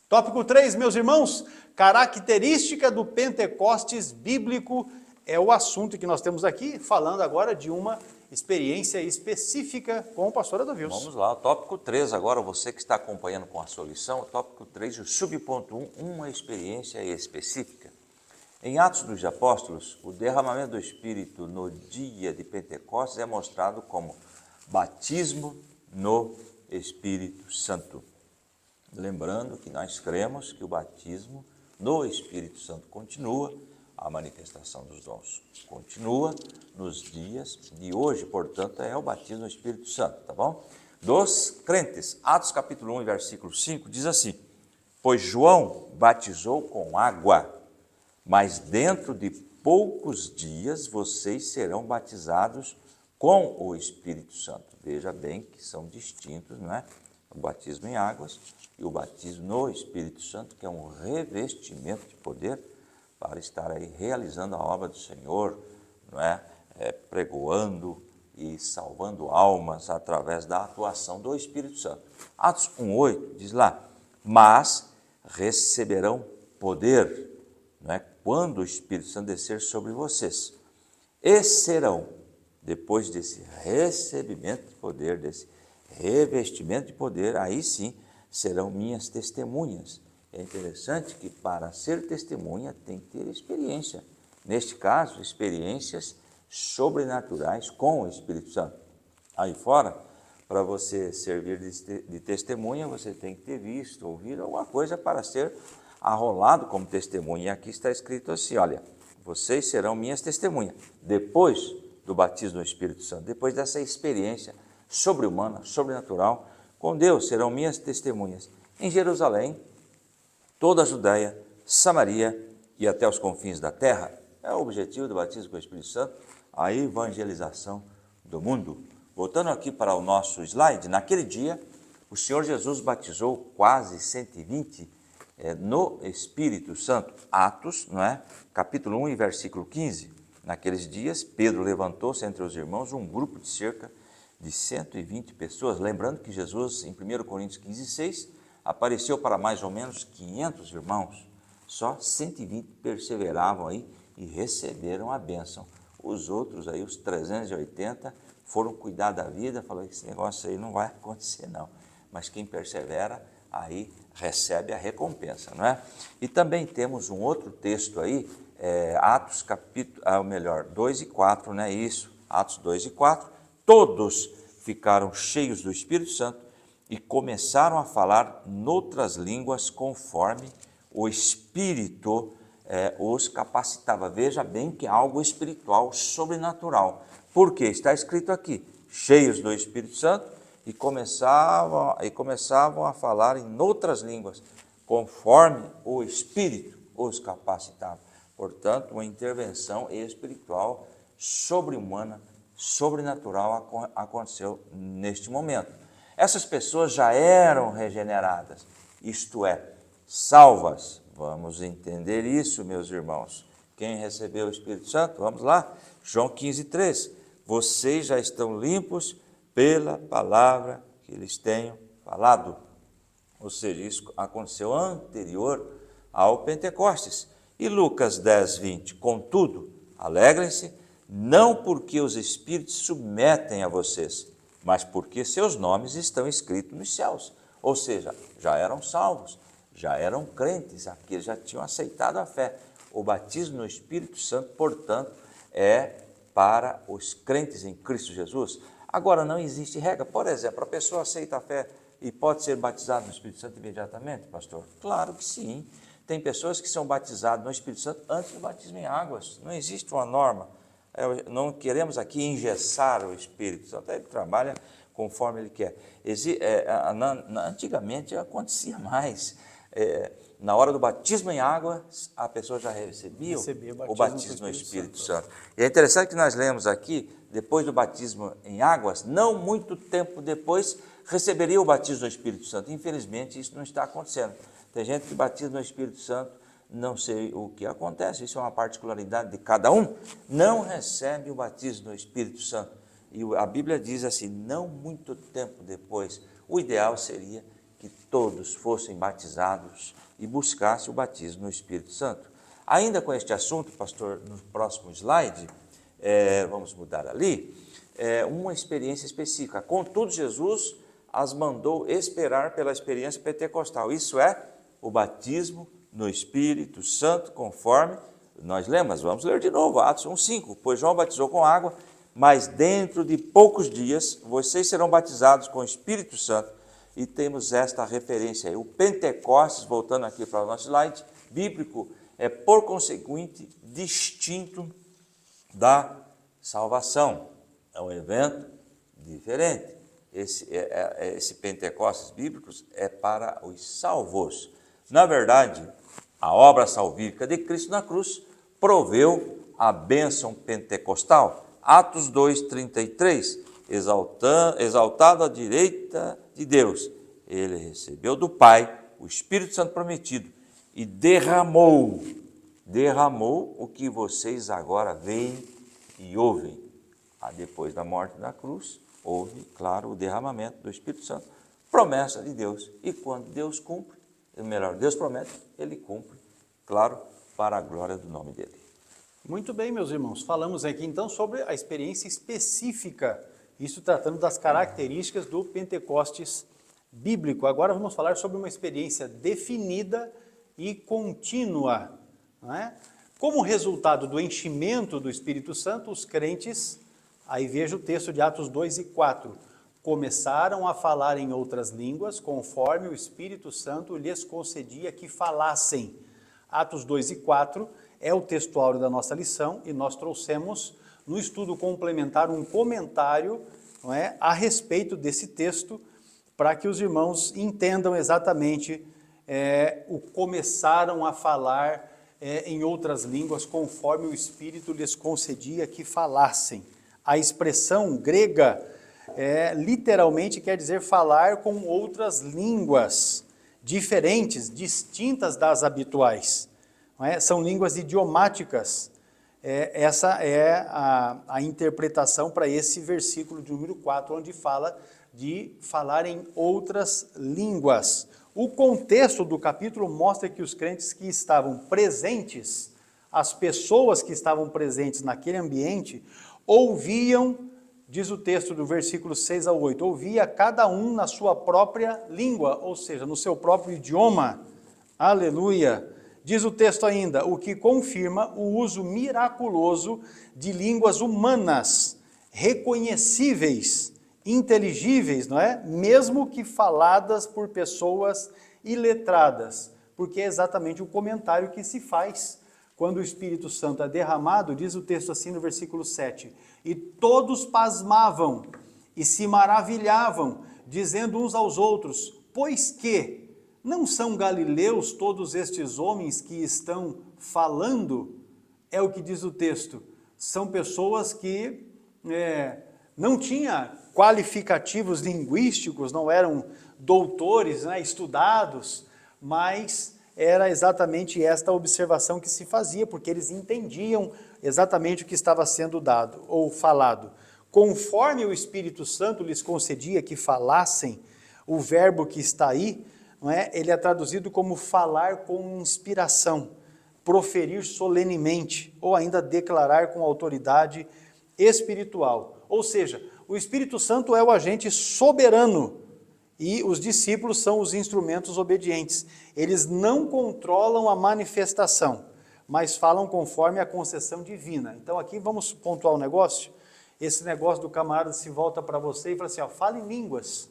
Tópico 3, meus irmãos, característica do Pentecostes bíblico é o assunto que nós temos aqui, falando agora de uma experiência específica com o pastor Adalvilson. Vamos lá, o tópico 3 agora, você que está acompanhando com a sua lição, o tópico 3, o subponto 1, uma experiência específica. Em Atos dos Apóstolos, o derramamento do Espírito no dia de Pentecostes é mostrado como batismo no Espírito Santo. Lembrando que nós cremos que o batismo no Espírito Santo continua, a manifestação dos dons continua nos dias de hoje, portanto, é o batismo no Espírito Santo, tá bom? Dos crentes, Atos capítulo 1, versículo 5, diz assim: pois João batizou com água, mas dentro de poucos dias vocês serão batizados com o Espírito Santo. Veja bem que são distintos, não é? O batismo em águas e o batismo no Espírito Santo, que é um revestimento de poder para estar aí realizando a obra do Senhor, não é? Pregoando e salvando almas através da atuação do Espírito Santo. Atos 1,8 diz lá: mas receberão poder, não é? Quando o Espírito Santo descer sobre vocês, e serão, depois desse recebimento de poder, desse revestimento de poder, aí sim serão minhas testemunhas. É interessante que para ser testemunha tem que ter experiência. Neste caso, experiências sobrenaturais com o Espírito Santo. Aí fora, para você servir de testemunha, você tem que ter visto, ouvido alguma coisa para ser arrolado como testemunha. E aqui está escrito assim, olha, vocês serão minhas testemunhas. Depois do batismo do Espírito Santo, depois dessa experiência sobre-humana, sobrenatural, com Deus, serão minhas testemunhas em Jerusalém, toda a Judéia, Samaria e até os confins da terra. É o objetivo do batismo com o Espírito Santo, a evangelização do mundo. Voltando aqui para o nosso slide, naquele dia, o Senhor Jesus batizou quase 120 no Espírito Santo. Atos, não é? Capítulo 1 e versículo 15. Naqueles dias, Pedro levantou-se entre os irmãos um grupo de cerca de 120 pessoas, lembrando que Jesus, em 1 Coríntios 15:6, apareceu para mais ou menos 500 irmãos, só 120 perseveravam aí e receberam a bênção. Os outros aí, os 380, foram cuidar da vida, falaram que esse negócio aí não vai acontecer não, mas quem persevera aí recebe a recompensa, não é? E também temos um outro texto aí, Atos capítulo, 2 e 4, né? Isso, Atos 2 e 4, todos ficaram cheios do Espírito Santo e começaram a falar noutras línguas conforme o Espírito os capacitava. Veja bem que é algo espiritual, sobrenatural. Porque está escrito aqui, cheios do Espírito Santo e começavam a falar em outras línguas, conforme o Espírito os capacitava. Portanto, uma intervenção espiritual, sobre-humana, sobrenatural aconteceu neste momento. Essas pessoas já eram regeneradas, isto é, salvas. Vamos entender isso, meus irmãos. Quem recebeu o Espírito Santo? Vamos lá, João 15:3. Vocês já estão limpos pela palavra que lhes tenho falado. Ou seja, isso aconteceu anterior ao Pentecostes. E Lucas 10, 20, contudo, alegrem-se, não porque os Espíritos submetem a vocês, mas porque seus nomes estão escritos nos céus. Ou seja, já eram salvos, já eram crentes, aqueles já tinham aceitado a fé. O batismo no Espírito Santo, portanto, é para os crentes em Cristo Jesus. Agora, não existe regra. Por exemplo, a pessoa aceita a fé e pode ser batizada no Espírito Santo imediatamente, pastor? Claro que sim. Tem pessoas que são batizadas no Espírito Santo antes do batismo em águas. Não existe uma norma. Não queremos aqui engessar o Espírito Santo. Ele trabalha conforme ele quer. Antigamente acontecia mais. Na hora do batismo em água, a pessoa já recebia o batismo no Espírito Santo. E é interessante que nós lemos aqui, depois do batismo em águas, não muito tempo depois, receberia o batismo no Espírito Santo. Infelizmente, isso não está acontecendo. Tem gente que batiza no Espírito Santo, não sei o que acontece, isso é uma particularidade de cada um, não recebe o batismo no Espírito Santo. E a Bíblia diz assim, não muito tempo depois, o ideal seria que todos fossem batizados e buscassem o batismo no Espírito Santo. Ainda com este assunto, pastor, no próximo slide, vamos mudar ali, uma experiência específica. Contudo, Jesus as mandou esperar pela experiência pentecostal, isso é, o batismo no Espírito Santo, conforme nós lemos. Vamos ler de novo, Atos 1:5. Pois João batizou com água, mas dentro de poucos dias vocês serão batizados com o Espírito Santo. E temos esta referência aí. O Pentecostes, voltando aqui para o nosso slide bíblico, é por conseguinte distinto da salvação. É um evento diferente. Esse Pentecostes bíblicos é para os salvos. Na verdade, a obra salvífica de Cristo na cruz proveu a bênção pentecostal. Atos 2:33, exaltado à direita de Deus, ele recebeu do Pai o Espírito Santo prometido e derramou o que vocês agora veem e ouvem. Depois da morte na cruz, houve, claro, o derramamento do Espírito Santo, promessa de Deus. E quando Deus cumpre, Deus promete, ele cumpre, claro, para a glória do nome dele. Muito bem, meus irmãos, falamos aqui então sobre a experiência específica, isso tratando das características do Pentecostes bíblico. Agora vamos falar sobre uma experiência definida e contínua, não é? Como resultado do enchimento do Espírito Santo, os crentes, aí veja o texto de Atos 2:4, começaram a falar em outras línguas, conforme o Espírito Santo lhes concedia que falassem. Atos 2:4 é o textuário da nossa lição e nós trouxemos no estudo complementar um comentário, não é, a respeito desse texto, para que os irmãos entendam exatamente o começaram a falar em outras línguas, conforme o Espírito lhes concedia que falassem. A expressão grega literalmente quer dizer falar com outras línguas diferentes, distintas das habituais. Não é? São línguas idiomáticas. Essa é a interpretação para esse versículo de número 4, onde fala de falar em outras línguas. O contexto do capítulo mostra que os crentes que estavam presentes, as pessoas que estavam presentes naquele ambiente, ouviam, diz o texto do versículo 6 ao 8, ouvia cada um na sua própria língua, ou seja, no seu próprio idioma. Aleluia! Diz o texto ainda, o que confirma o uso miraculoso de línguas humanas, reconhecíveis, inteligíveis, não é? Mesmo que faladas por pessoas iletradas, porque é exatamente o comentário que se faz quando o Espírito Santo é derramado, diz o texto assim no versículo 7, e todos pasmavam e se maravilhavam, dizendo uns aos outros, pois que não são galileus todos estes homens que estão falando? É o que diz o texto. São pessoas que não tinham qualificativos linguísticos, não eram doutores, né, estudados, mas era exatamente esta observação que se fazia, porque eles entendiam exatamente o que estava sendo dado ou falado. Conforme o Espírito Santo lhes concedia que falassem, o verbo que está aí, não é? Ele é traduzido como falar com inspiração, proferir solenemente, ou ainda declarar com autoridade espiritual. Ou seja, o Espírito Santo é o agente soberano e os discípulos são os instrumentos obedientes. Eles não controlam a manifestação, mas falam conforme a concessão divina. Então aqui vamos pontuar um negócio. Esse negócio do camarada se volta para você e fala assim, ó, fala em línguas.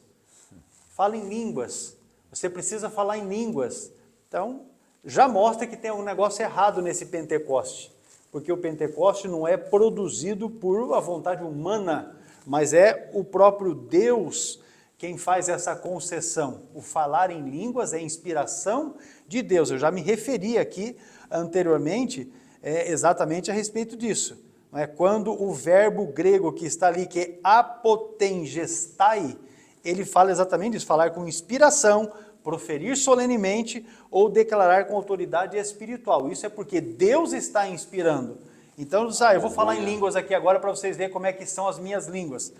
Fala em línguas. Você precisa falar em línguas. Então, já mostra que tem um negócio errado nesse Pentecoste. Porque o Pentecoste não é produzido por a vontade humana, mas é o próprio Deus quem faz essa concessão. O falar em línguas é inspiração de Deus. Eu já me referi aqui anteriormente exatamente a respeito disso. Não é? Quando o verbo grego que está ali, que é apotengestai, ele fala exatamente disso, falar com inspiração, proferir solenemente ou declarar com autoridade espiritual. Isso é porque Deus está inspirando. Então, eu vou falar em línguas aqui agora para vocês verem como é que são as minhas línguas.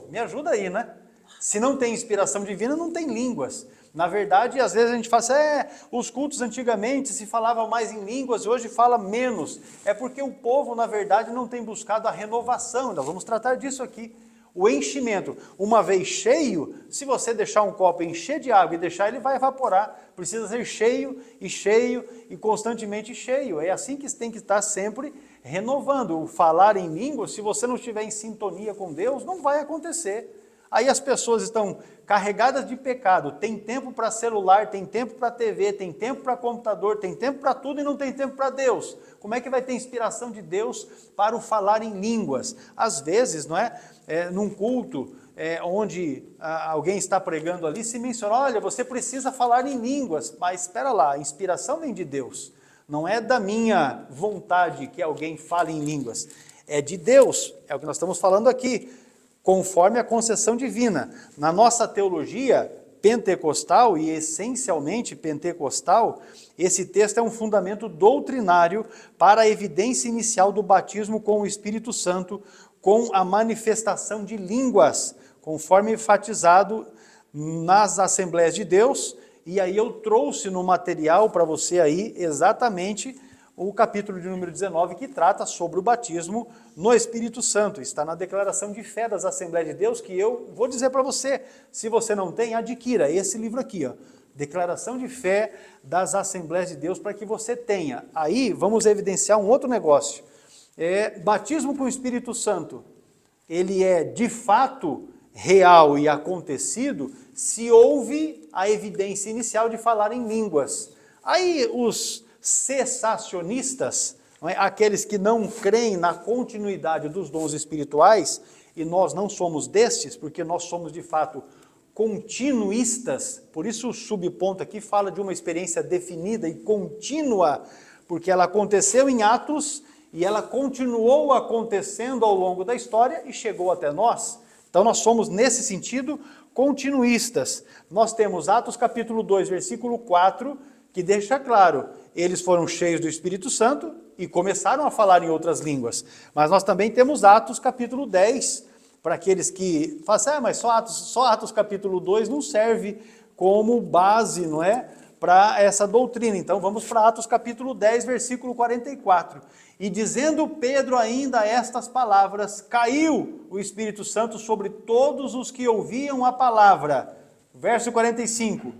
Me ajuda aí, né? Se não tem inspiração divina, não tem línguas. Na verdade, às vezes a gente fala assim, os cultos antigamente se falava mais em línguas e hoje fala menos. É porque o povo, na verdade, não tem buscado a renovação. Nós vamos tratar disso aqui. O enchimento, uma vez cheio, se você deixar um copo encher de água e deixar, ele vai evaporar. Precisa ser cheio e constantemente cheio. É assim que tem que estar sempre renovando. O falar em línguas, se você não estiver em sintonia com Deus, não vai acontecer. Aí as pessoas estão carregadas de pecado, tem tempo para celular, tem tempo para TV, tem tempo para computador, tem tempo para tudo e não tem tempo para Deus. Como é que vai ter inspiração de Deus para o falar em línguas? Às vezes, não é? Num culto onde alguém está pregando ali, se menciona, olha, você precisa falar em línguas, mas espera lá, a inspiração vem de Deus. Não é da minha vontade que alguém fale em línguas, é de Deus, é o que nós estamos falando aqui. Conforme a concessão divina. Na nossa teologia pentecostal, e essencialmente pentecostal, esse texto é um fundamento doutrinário para a evidência inicial do batismo com o Espírito Santo, com a manifestação de línguas, conforme enfatizado nas Assembleias de Deus, e aí eu trouxe no material para você aí exatamente o capítulo de número 19, que trata sobre o batismo no Espírito Santo. Está na declaração de fé das Assembleias de Deus, que eu vou dizer para você, se você não tem, adquira esse livro aqui, ó, Declaração de Fé das Assembleias de Deus, para que você tenha. Aí vamos evidenciar um outro negócio. Batismo com o Espírito Santo, ele é de fato real e acontecido se houve a evidência inicial de falar em línguas. Aí os cessacionistas, não é? Aqueles que não creem na continuidade dos dons espirituais, e nós não somos destes, porque nós somos de fato continuistas, por isso o subponto aqui fala de uma experiência definida e contínua, porque ela aconteceu em Atos e ela continuou acontecendo ao longo da história e chegou até nós. Então nós somos nesse sentido continuistas. Nós temos Atos capítulo 2, versículo 4, que deixa claro, eles foram cheios do Espírito Santo e começaram a falar em outras línguas. Mas nós também temos Atos capítulo 10, para aqueles que falam assim, mas só Atos capítulo 2 não serve como base, não é? Para essa doutrina. Então vamos para Atos capítulo 10, versículo 44. E dizendo Pedro ainda estas palavras, caiu o Espírito Santo sobre todos os que ouviam a palavra. Verso 45.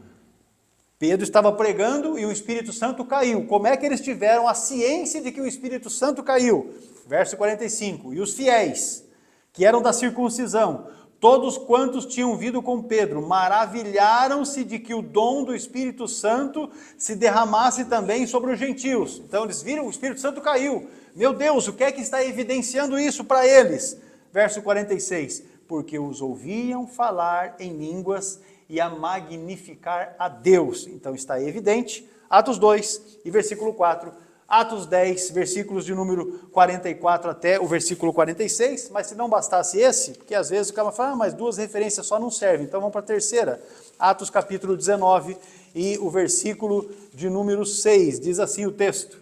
Pedro estava pregando e o Espírito Santo caiu. Como é que eles tiveram a ciência de que o Espírito Santo caiu? Verso 45. E os fiéis, que eram da circuncisão, todos quantos tinham vindo com Pedro, maravilharam-se de que o dom do Espírito Santo se derramasse também sobre os gentios. Então eles viram, o Espírito Santo caiu. Meu Deus, o que é que está evidenciando isso para eles? Verso 46. Porque os ouviam falar em línguas e a magnificar a Deus. Então está evidente, Atos 2 e versículo 4, Atos 10, versículos de número 44 até o versículo 46, mas se não bastasse esse, porque às vezes o cara fala, mas duas referências só não servem, então vamos para a terceira, Atos capítulo 19 e o versículo de número 6, diz assim o texto,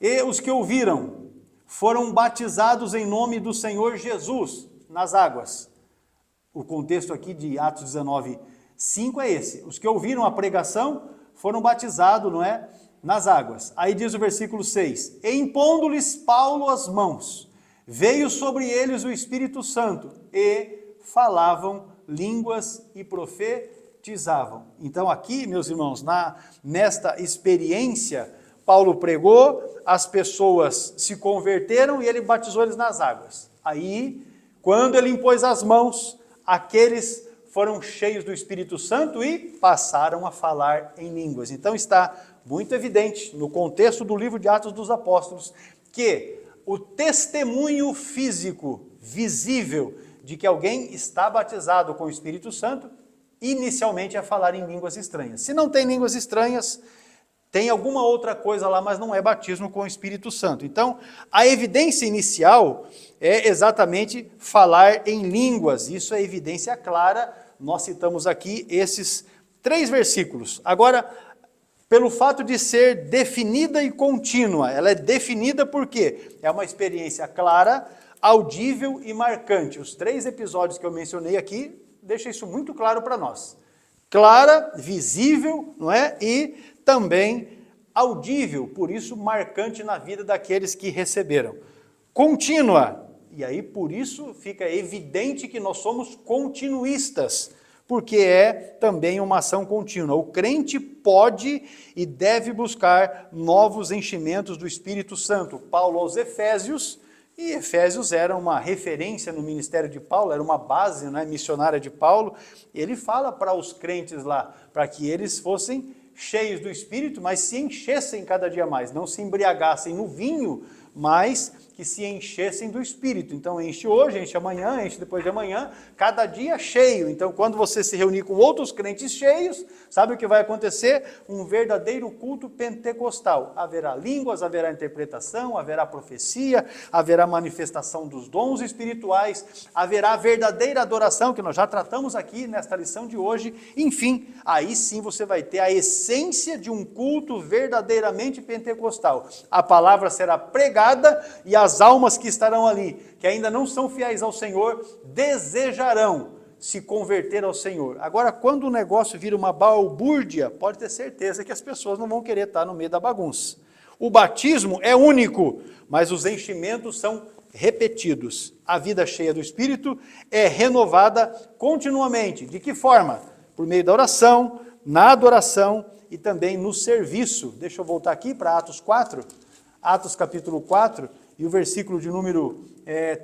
e os que ouviram foram batizados em nome do Senhor Jesus nas águas. O contexto aqui de Atos 19, 5 é esse. Os que ouviram a pregação foram batizados, não é? Nas águas. Aí diz o versículo 6, e impondo-lhes Paulo as mãos, veio sobre eles o Espírito Santo, e falavam línguas e profetizavam. Então aqui, meus irmãos, nesta experiência, Paulo pregou, as pessoas se converteram e ele batizou eles nas águas. Aí, quando ele impôs as mãos, aqueles foram cheios do Espírito Santo e passaram a falar em línguas. Então está muito evidente, no contexto do livro de Atos dos Apóstolos, que o testemunho físico, visível, de que alguém está batizado com o Espírito Santo, inicialmente é falar em línguas estranhas. Se não tem línguas estranhas, tem alguma outra coisa lá, mas não é batismo com o Espírito Santo. Então, a evidência inicial é exatamente falar em línguas. Isso é evidência clara. Nós citamos aqui esses 3 versículos. Agora, pelo fato de ser definida e contínua, ela é definida por quê? É uma experiência clara, audível e marcante. Os 3 episódios que eu mencionei aqui deixam isso muito claro para nós. Clara, visível, não é? E também audível, por isso marcante na vida daqueles que receberam. Contínua, e aí por isso fica evidente que nós somos continuistas, porque é também uma ação contínua. O crente pode e deve buscar novos enchimentos do Espírito Santo. Paulo aos Efésios, e Efésios era uma referência no ministério de Paulo, era uma base, né, missionária de Paulo. Ele fala para os crentes lá, para que eles fossem cheios do Espírito, mas se enchessem cada dia mais, não se embriagassem no vinho, mas que se enchessem do Espírito. Então enche hoje, enche amanhã, enche depois de amanhã, cada dia cheio. Então quando você se reunir com outros crentes cheios, sabe o que vai acontecer? Um verdadeiro culto pentecostal. Haverá línguas, haverá interpretação, haverá profecia, haverá manifestação dos dons espirituais, haverá verdadeira adoração, que nós já tratamos aqui nesta lição de hoje. Enfim, aí sim você vai ter a essência de um culto verdadeiramente pentecostal. A palavra será pregada e as almas que estarão ali, que ainda não são fiéis ao Senhor, desejarão se converter ao Senhor. Agora, quando o negócio vira uma balbúrdia, pode ter certeza que as pessoas não vão querer estar no meio da bagunça. O batismo é único, mas os enchimentos são repetidos. A vida cheia do Espírito é renovada continuamente. De que forma? Por meio da oração, na adoração e também no serviço. Deixa eu voltar aqui para Atos 4. Atos capítulo 4, e o versículo de número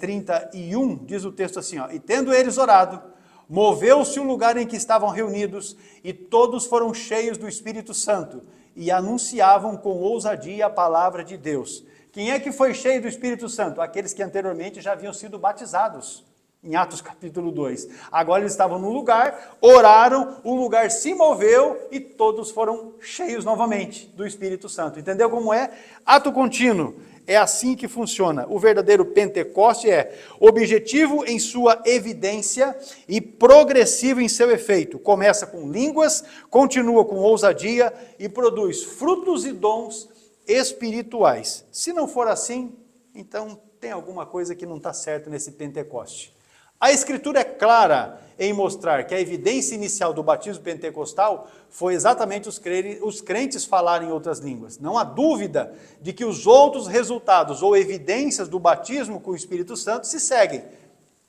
31, diz o texto assim, ó, e tendo eles orado, moveu-se o lugar em que estavam reunidos, e todos foram cheios do Espírito Santo, e anunciavam com ousadia a palavra de Deus. Quem é que foi cheio do Espírito Santo? Aqueles que anteriormente já haviam sido batizados, em Atos capítulo 2. Agora eles estavam no lugar, oraram, o lugar se moveu e todos foram cheios novamente do Espírito Santo. Entendeu como é? Ato contínuo. É assim que funciona. O verdadeiro Pentecoste é objetivo em sua evidência e progressivo em seu efeito. Começa com línguas, continua com ousadia e produz frutos e dons espirituais. Se não for assim, então tem alguma coisa que não está certa nesse Pentecoste. A Escritura é clara em mostrar que a evidência inicial do batismo pentecostal foi exatamente os crentes falarem em outras línguas. Não há dúvida de que os outros resultados ou evidências do batismo com o Espírito Santo se seguem.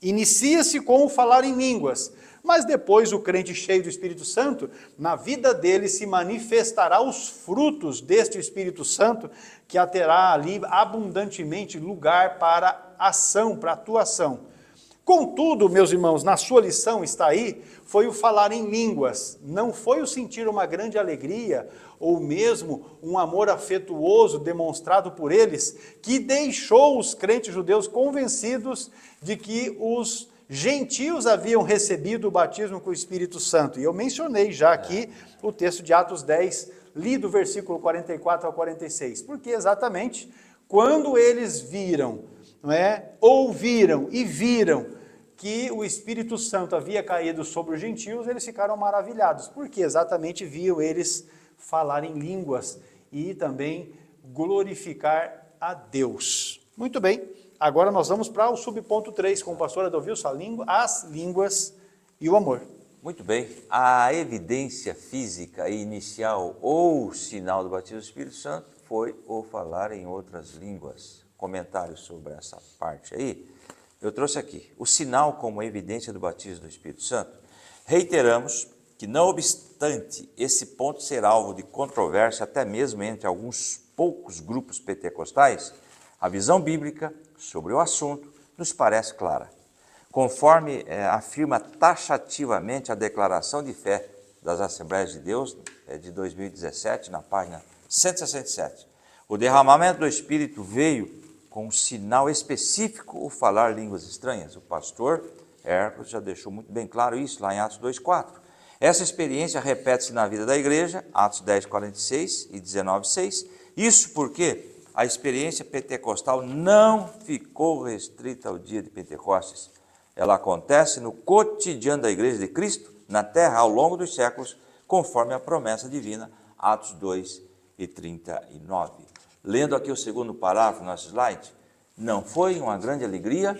Inicia-se com o falar em línguas, mas depois o crente cheio do Espírito Santo, na vida dele se manifestará os frutos deste Espírito Santo, que terá ali abundantemente lugar para ação, para atuação. Contudo, meus irmãos, na sua lição está aí, foi o falar em línguas, não foi o sentir uma grande alegria, ou mesmo um amor afetuoso demonstrado por eles, que deixou os crentes judeus convencidos de que os gentios haviam recebido o batismo com o Espírito Santo. E eu mencionei já aqui o texto de Atos 10, li do versículo 44 ao 46, porque exatamente quando eles viram, ouviram e viram que o Espírito Santo havia caído sobre os gentios, eles ficaram maravilhados, porque exatamente viam eles falar em línguas e também glorificar a Deus. Muito bem, agora nós vamos para o subponto 3, com o pastor Adalvilson, as línguas e o amor. Muito bem. A evidência física inicial ou sinal do batismo do Espírito Santo foi o falar em outras línguas. Comentários sobre essa parte aí. Eu trouxe aqui o sinal como evidência do batismo do Espírito Santo. Reiteramos que, não obstante esse ponto ser alvo de controvérsia, até mesmo entre alguns poucos grupos pentecostais, a visão bíblica sobre o assunto nos parece clara. Conforme afirma taxativamente a Declaração de Fé das Assembleias de Deus, de 2017, na página 167, o derramamento do Espírito veio com um sinal específico, o falar línguas estranhas. O pastor Hércules já deixou muito bem claro isso lá em Atos 2,4. Essa experiência repete-se na vida da igreja, Atos 10,46 e 19,6. Isso porque a experiência pentecostal não ficou restrita ao dia de Pentecostes. Ela acontece no cotidiano da igreja de Cristo, na terra, ao longo dos séculos, conforme a promessa divina, Atos 2 e 39. Lendo aqui o segundo parágrafo no nosso slide, não foi uma grande alegria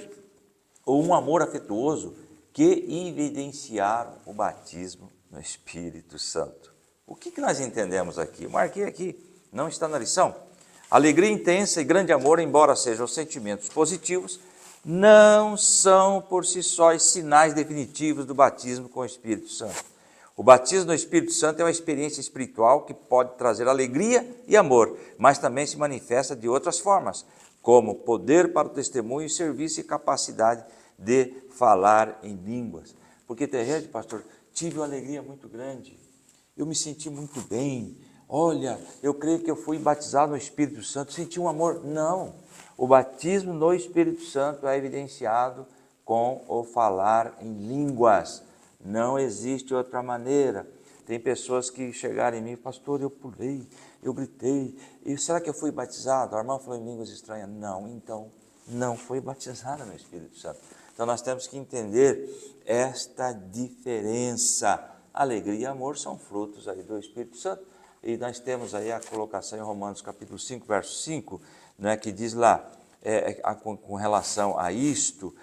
ou um amor afetuoso que evidenciaram o batismo no Espírito Santo. O que nós entendemos aqui? Eu marquei aqui, não está na lição. Alegria intensa e grande amor, embora sejam sentimentos positivos, não são por si só sinais definitivos do batismo com o Espírito Santo. O batismo no Espírito Santo é uma experiência espiritual que pode trazer alegria e amor, mas também se manifesta de outras formas, como poder para o testemunho, serviço e capacidade de falar em línguas. Porque tem gente, pastor, tive uma alegria muito grande, eu me senti muito bem, olha, eu creio que eu fui batizado no Espírito Santo, senti um amor. Não, o batismo no Espírito Santo é evidenciado com o falar em línguas. Não existe outra maneira. Tem pessoas que chegaram em mim, pastor, eu pulei, eu gritei, e será que eu fui batizado? A irmã falou em línguas estranhas. Não, então, não foi batizada no Espírito Santo. Então nós temos que entender esta diferença. Alegria e amor são frutos aí do Espírito Santo. E nós temos aí a colocação em Romanos capítulo 5, verso 5, né, que diz lá, com relação a isto,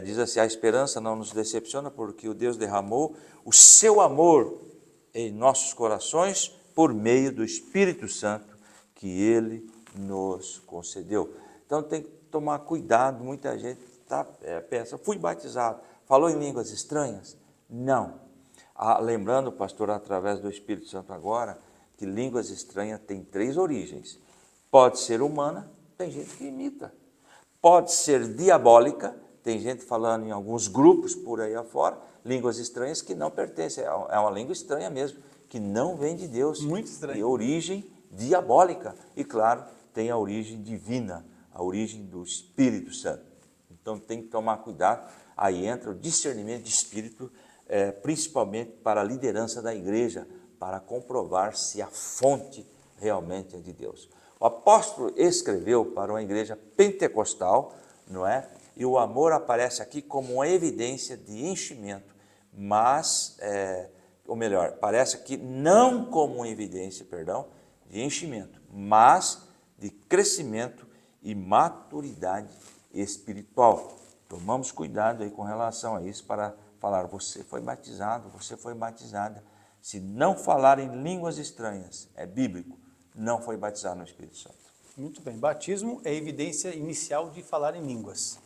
diz assim: a esperança não nos decepciona, porque o Deus derramou o seu amor em nossos corações por meio do Espírito Santo que Ele nos concedeu. Então tem que tomar cuidado, muita gente pensa, fui batizado, falou em línguas estranhas? Não. Lembrando, pastor, através do Espírito Santo agora, que línguas estranhas têm 3 origens. Pode ser humana, tem gente que imita. Pode ser diabólica, tem gente falando em alguns grupos por aí afora, línguas estranhas que não pertencem, é uma língua estranha mesmo, que não vem de Deus. Muito estranho. De origem diabólica. E claro, tem a origem divina, a origem do Espírito Santo. Então tem que tomar cuidado, aí entra o discernimento de espírito, principalmente para a liderança da igreja, para comprovar se a fonte realmente é de Deus. O apóstolo escreveu para uma igreja pentecostal, não é? E o amor aparece aqui como uma evidência de enchimento, mas, ou melhor, parece aqui não como uma evidência, de enchimento, mas de crescimento e maturidade espiritual. Tomamos cuidado aí com relação a isso para falar, você foi batizado, você foi batizada. Se não falar em línguas estranhas, é bíblico, não foi batizado no Espírito Santo. Muito bem, batismo é evidência inicial de falar em línguas.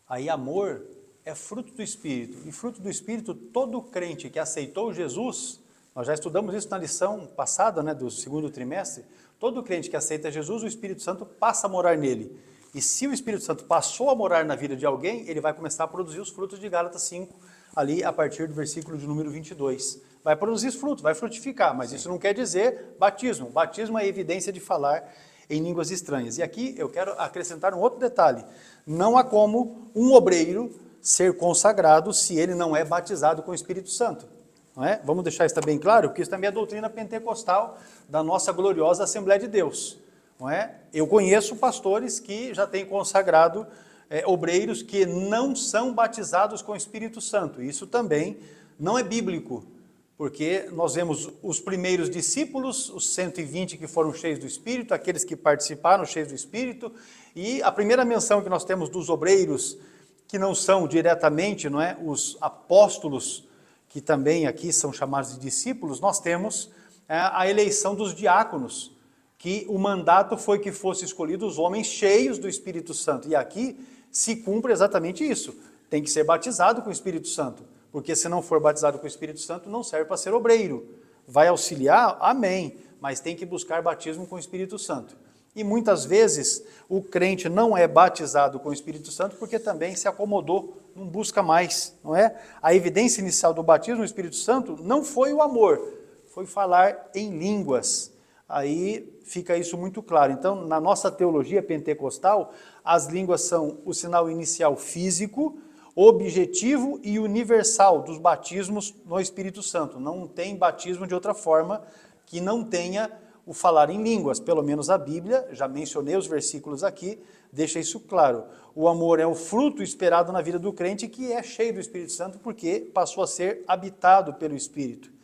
Aí amor é fruto do Espírito, e fruto do Espírito, todo crente que aceitou Jesus, nós já estudamos isso na lição passada, né, do 2º trimestre, todo crente que aceita Jesus, o Espírito Santo passa a morar nele. E se o Espírito Santo passou a morar na vida de alguém, ele vai começar a produzir os frutos de Gálatas 5, ali a partir do versículo de número 22. Vai produzir fruto, vai frutificar, mas isso não quer dizer batismo. Batismo é evidência de falar em línguas estranhas. E aqui eu quero acrescentar um outro detalhe. Não há como um obreiro ser consagrado se ele não é batizado com o Espírito Santo. Não é? Vamos deixar isso bem claro, porque isso também é a doutrina pentecostal da nossa gloriosa Assembleia de Deus. Não é? Eu conheço pastores que já têm consagrado obreiros que não são batizados com o Espírito Santo. Isso também não é bíblico, porque nós vemos os primeiros discípulos, os 120 que foram cheios do Espírito, aqueles que participaram cheios do Espírito, e a primeira menção que nós temos dos obreiros que não são diretamente, não é, os apóstolos que também aqui são chamados de discípulos, nós temos a eleição dos diáconos, que o mandato foi que fosse escolhido os homens cheios do Espírito Santo. E aqui se cumpre exatamente isso. Tem que ser batizado com o Espírito Santo, porque se não for batizado com o Espírito Santo, não serve para ser obreiro. Vai auxiliar? Amém, mas tem que buscar batismo com o Espírito Santo. E muitas vezes o crente não é batizado com o Espírito Santo porque também se acomodou, não busca mais, não é? A evidência inicial do batismo no Espírito Santo não foi o amor, foi falar em línguas. Aí fica isso muito claro. Então, na nossa teologia pentecostal, as línguas são o sinal inicial físico, objetivo e universal dos batismos no Espírito Santo. Não tem batismo de outra forma que não tenha o falar em línguas, pelo menos a Bíblia, já mencionei os versículos aqui, deixa isso claro. O amor é o fruto esperado na vida do crente que é cheio do Espírito Santo porque passou a ser habitado pelo Espírito.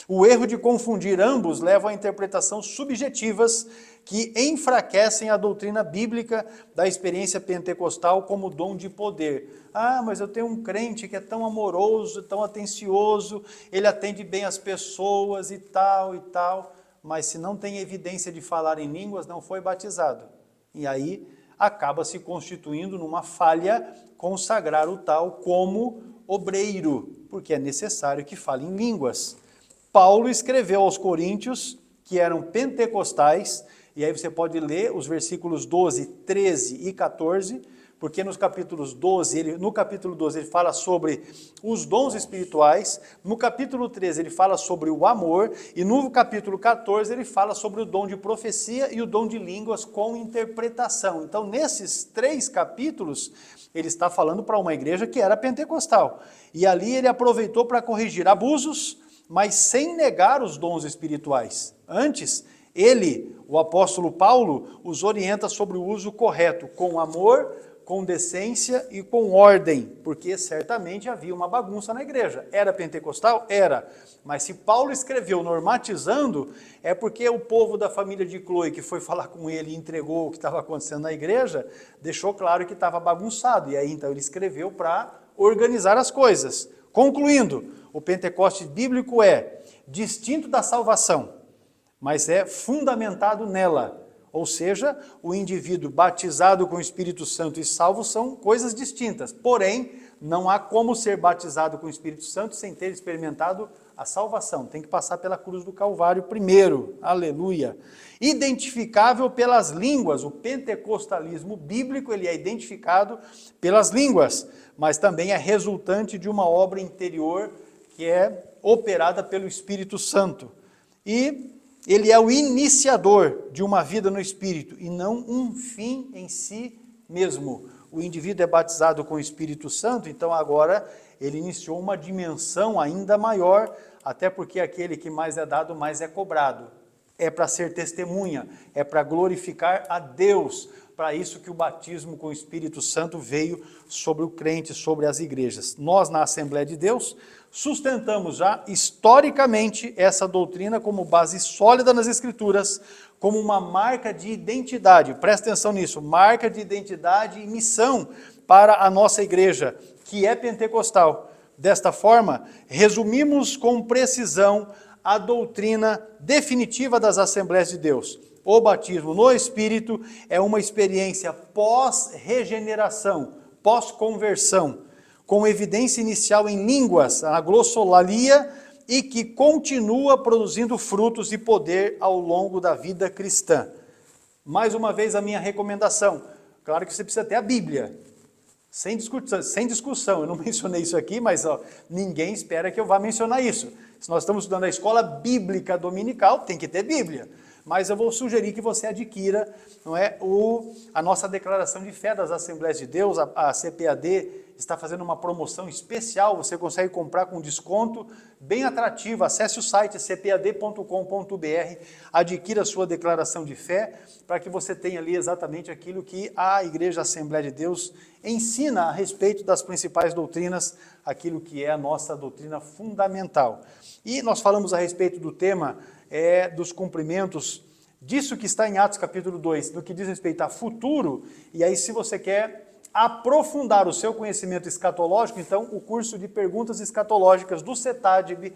O erro de confundir ambos leva a interpretações subjetivas que enfraquecem a doutrina bíblica da experiência pentecostal como dom de poder. Ah, mas eu tenho um crente que é tão amoroso, tão atencioso, ele atende bem as pessoas e tal, mas se não tem evidência de falar em línguas, não foi batizado. E aí acaba se constituindo numa falha consagrar o tal como obreiro, porque é necessário que fale em línguas. Paulo escreveu aos coríntios, que eram pentecostais, e aí você pode ler os versículos 12, 13 e 14, porque no capítulo 12 ele fala sobre os dons espirituais, no capítulo 13 ele fala sobre o amor, e no capítulo 14 ele fala sobre o dom de profecia e o dom de línguas com interpretação. Então, nesses 3 capítulos, ele está falando para uma igreja que era pentecostal, e ali ele aproveitou para corrigir abusos, mas sem negar os dons espirituais. Antes, ele, o apóstolo Paulo, os orienta sobre o uso correto, com amor, com decência e com ordem, porque certamente havia uma bagunça na igreja. Era pentecostal? Era. Mas se Paulo escreveu normatizando, é porque o povo da família de Cloe, que foi falar com ele e entregou o que estava acontecendo na igreja, deixou claro que estava bagunçado. E aí então ele escreveu para organizar as coisas. Concluindo, o Pentecostes bíblico é distinto da salvação, mas é fundamentado nela. Ou seja, o indivíduo batizado com o Espírito Santo e salvo são coisas distintas. Porém, não há como ser batizado com o Espírito Santo sem ter experimentado a salvação. Tem que passar pela cruz do Calvário primeiro. Aleluia. Identificável pelas línguas. O pentecostalismo bíblico ele é identificado pelas línguas, mas também é resultante de uma obra interior que é operada pelo Espírito Santo. E ele é o iniciador de uma vida no Espírito e não um fim em si mesmo. O indivíduo é batizado com o Espírito Santo, então agora ele iniciou uma dimensão ainda maior, até porque aquele que mais é dado, mais é cobrado. É para ser testemunha, é para glorificar a Deus. Para isso que o batismo com o Espírito Santo veio sobre o crente, sobre as igrejas. Nós, na Assembleia de Deus, sustentamos já historicamente essa doutrina como base sólida nas Escrituras, como uma marca de identidade. Presta atenção nisso, marca de identidade e missão para a nossa igreja, que é pentecostal. Desta forma, resumimos com precisão a doutrina definitiva das Assembleias de Deus. O batismo no Espírito é uma experiência pós-regeneração, pós-conversão, com evidência inicial em línguas, a glossolalia, e que continua produzindo frutos e poder ao longo da vida cristã. Mais uma vez a minha recomendação, claro que você precisa ter a Bíblia, sem discussão, eu não mencionei isso aqui, mas ninguém espera que eu vá mencionar isso. Se nós estamos estudando a escola bíblica dominical, tem que ter Bíblia. Mas eu vou sugerir que você adquira, não é, a nossa declaração de fé das Assembleias de Deus, a CPAD está fazendo uma promoção especial, você consegue comprar com desconto bem atrativo. Acesse o site cpad.com.br, adquira a sua declaração de fé, para que você tenha ali exatamente aquilo que a Igreja Assembleia de Deus ensina a respeito das principais doutrinas, aquilo que é a nossa doutrina fundamental. E nós falamos a respeito do tema dos cumprimentos, disso que está em Atos capítulo 2, no que diz respeito a futuro, e aí se você quer aprofundar o seu conhecimento escatológico, então o curso de perguntas escatológicas do CETADB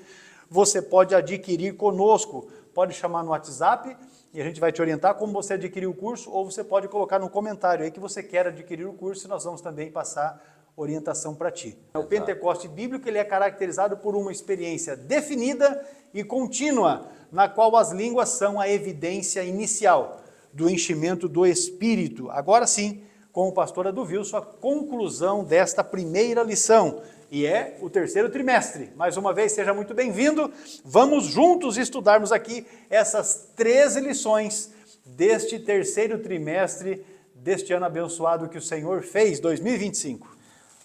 você pode adquirir conosco. Pode chamar no WhatsApp e a gente vai te orientar como você adquirir o curso, ou você pode colocar no comentário aí que você quer adquirir o curso e nós vamos também passar orientação para ti. O Pentecoste bíblico ele é caracterizado por uma experiência definida e contínua, na qual as línguas são a evidência inicial do enchimento do Espírito. Agora sim, com o pastor Adilson, a conclusão desta primeira lição, e é o terceiro trimestre. Mais uma vez, seja muito bem-vindo. Vamos juntos estudarmos aqui essas 13 lições deste terceiro trimestre, deste ano abençoado que o Senhor fez, 2025.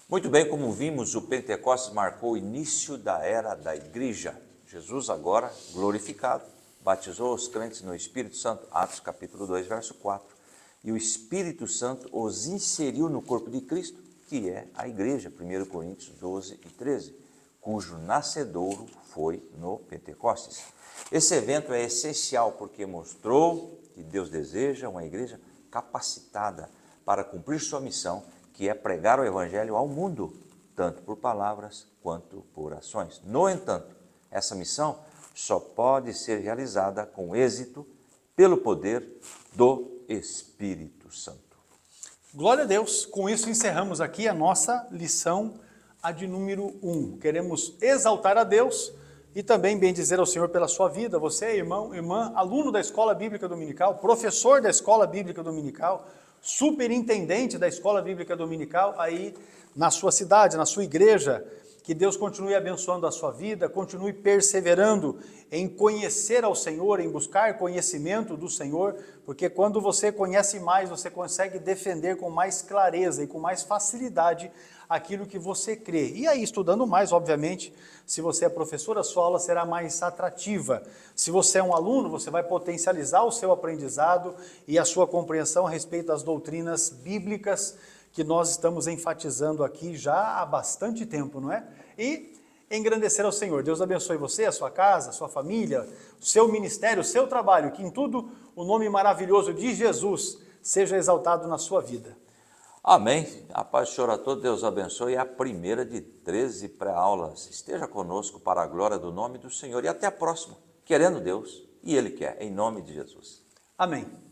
Muito bem, como vimos, o Pentecostes marcou o início da era da igreja. Jesus agora, glorificado, batizou os crentes no Espírito Santo, Atos capítulo 2, verso 4. E o Espírito Santo os inseriu no corpo de Cristo, que é a igreja, 1 Coríntios 12 e 13, cujo nascedouro foi no Pentecostes. Esse evento é essencial porque mostrou que Deus deseja uma igreja capacitada para cumprir sua missão, que é pregar o Evangelho ao mundo, tanto por palavras quanto por ações. No entanto, essa missão só pode ser realizada com êxito pelo poder do Espírito Santo. Glória a Deus, com isso encerramos aqui a nossa lição, a de número 1. Queremos exaltar a Deus e também bendizer ao Senhor pela sua vida. Você, irmão, irmã, aluno da Escola Bíblica Dominical, professor da Escola Bíblica Dominical, superintendente da Escola Bíblica Dominical aí na sua cidade, na sua igreja. Que Deus continue abençoando a sua vida, continue perseverando em conhecer ao Senhor, em buscar conhecimento do Senhor, porque quando você conhece mais, você consegue defender com mais clareza e com mais facilidade aquilo que você crê. E aí, estudando mais, obviamente, se você é professor, a sua aula será mais atrativa. Se você é um aluno, você vai potencializar o seu aprendizado e a sua compreensão a respeito das doutrinas bíblicas que nós estamos enfatizando aqui já há bastante tempo, não é? E engrandecer ao Senhor. Deus abençoe você, a sua casa, a sua família, o seu ministério, o seu trabalho, que em tudo o nome maravilhoso de Jesus seja exaltado na sua vida. Amém. A paz do Senhor a todos, Deus abençoe. É a primeira de 13 pré-aulas. Esteja conosco para a glória do nome do Senhor. E até a próxima, querendo Deus, e Ele quer, em nome de Jesus. Amém.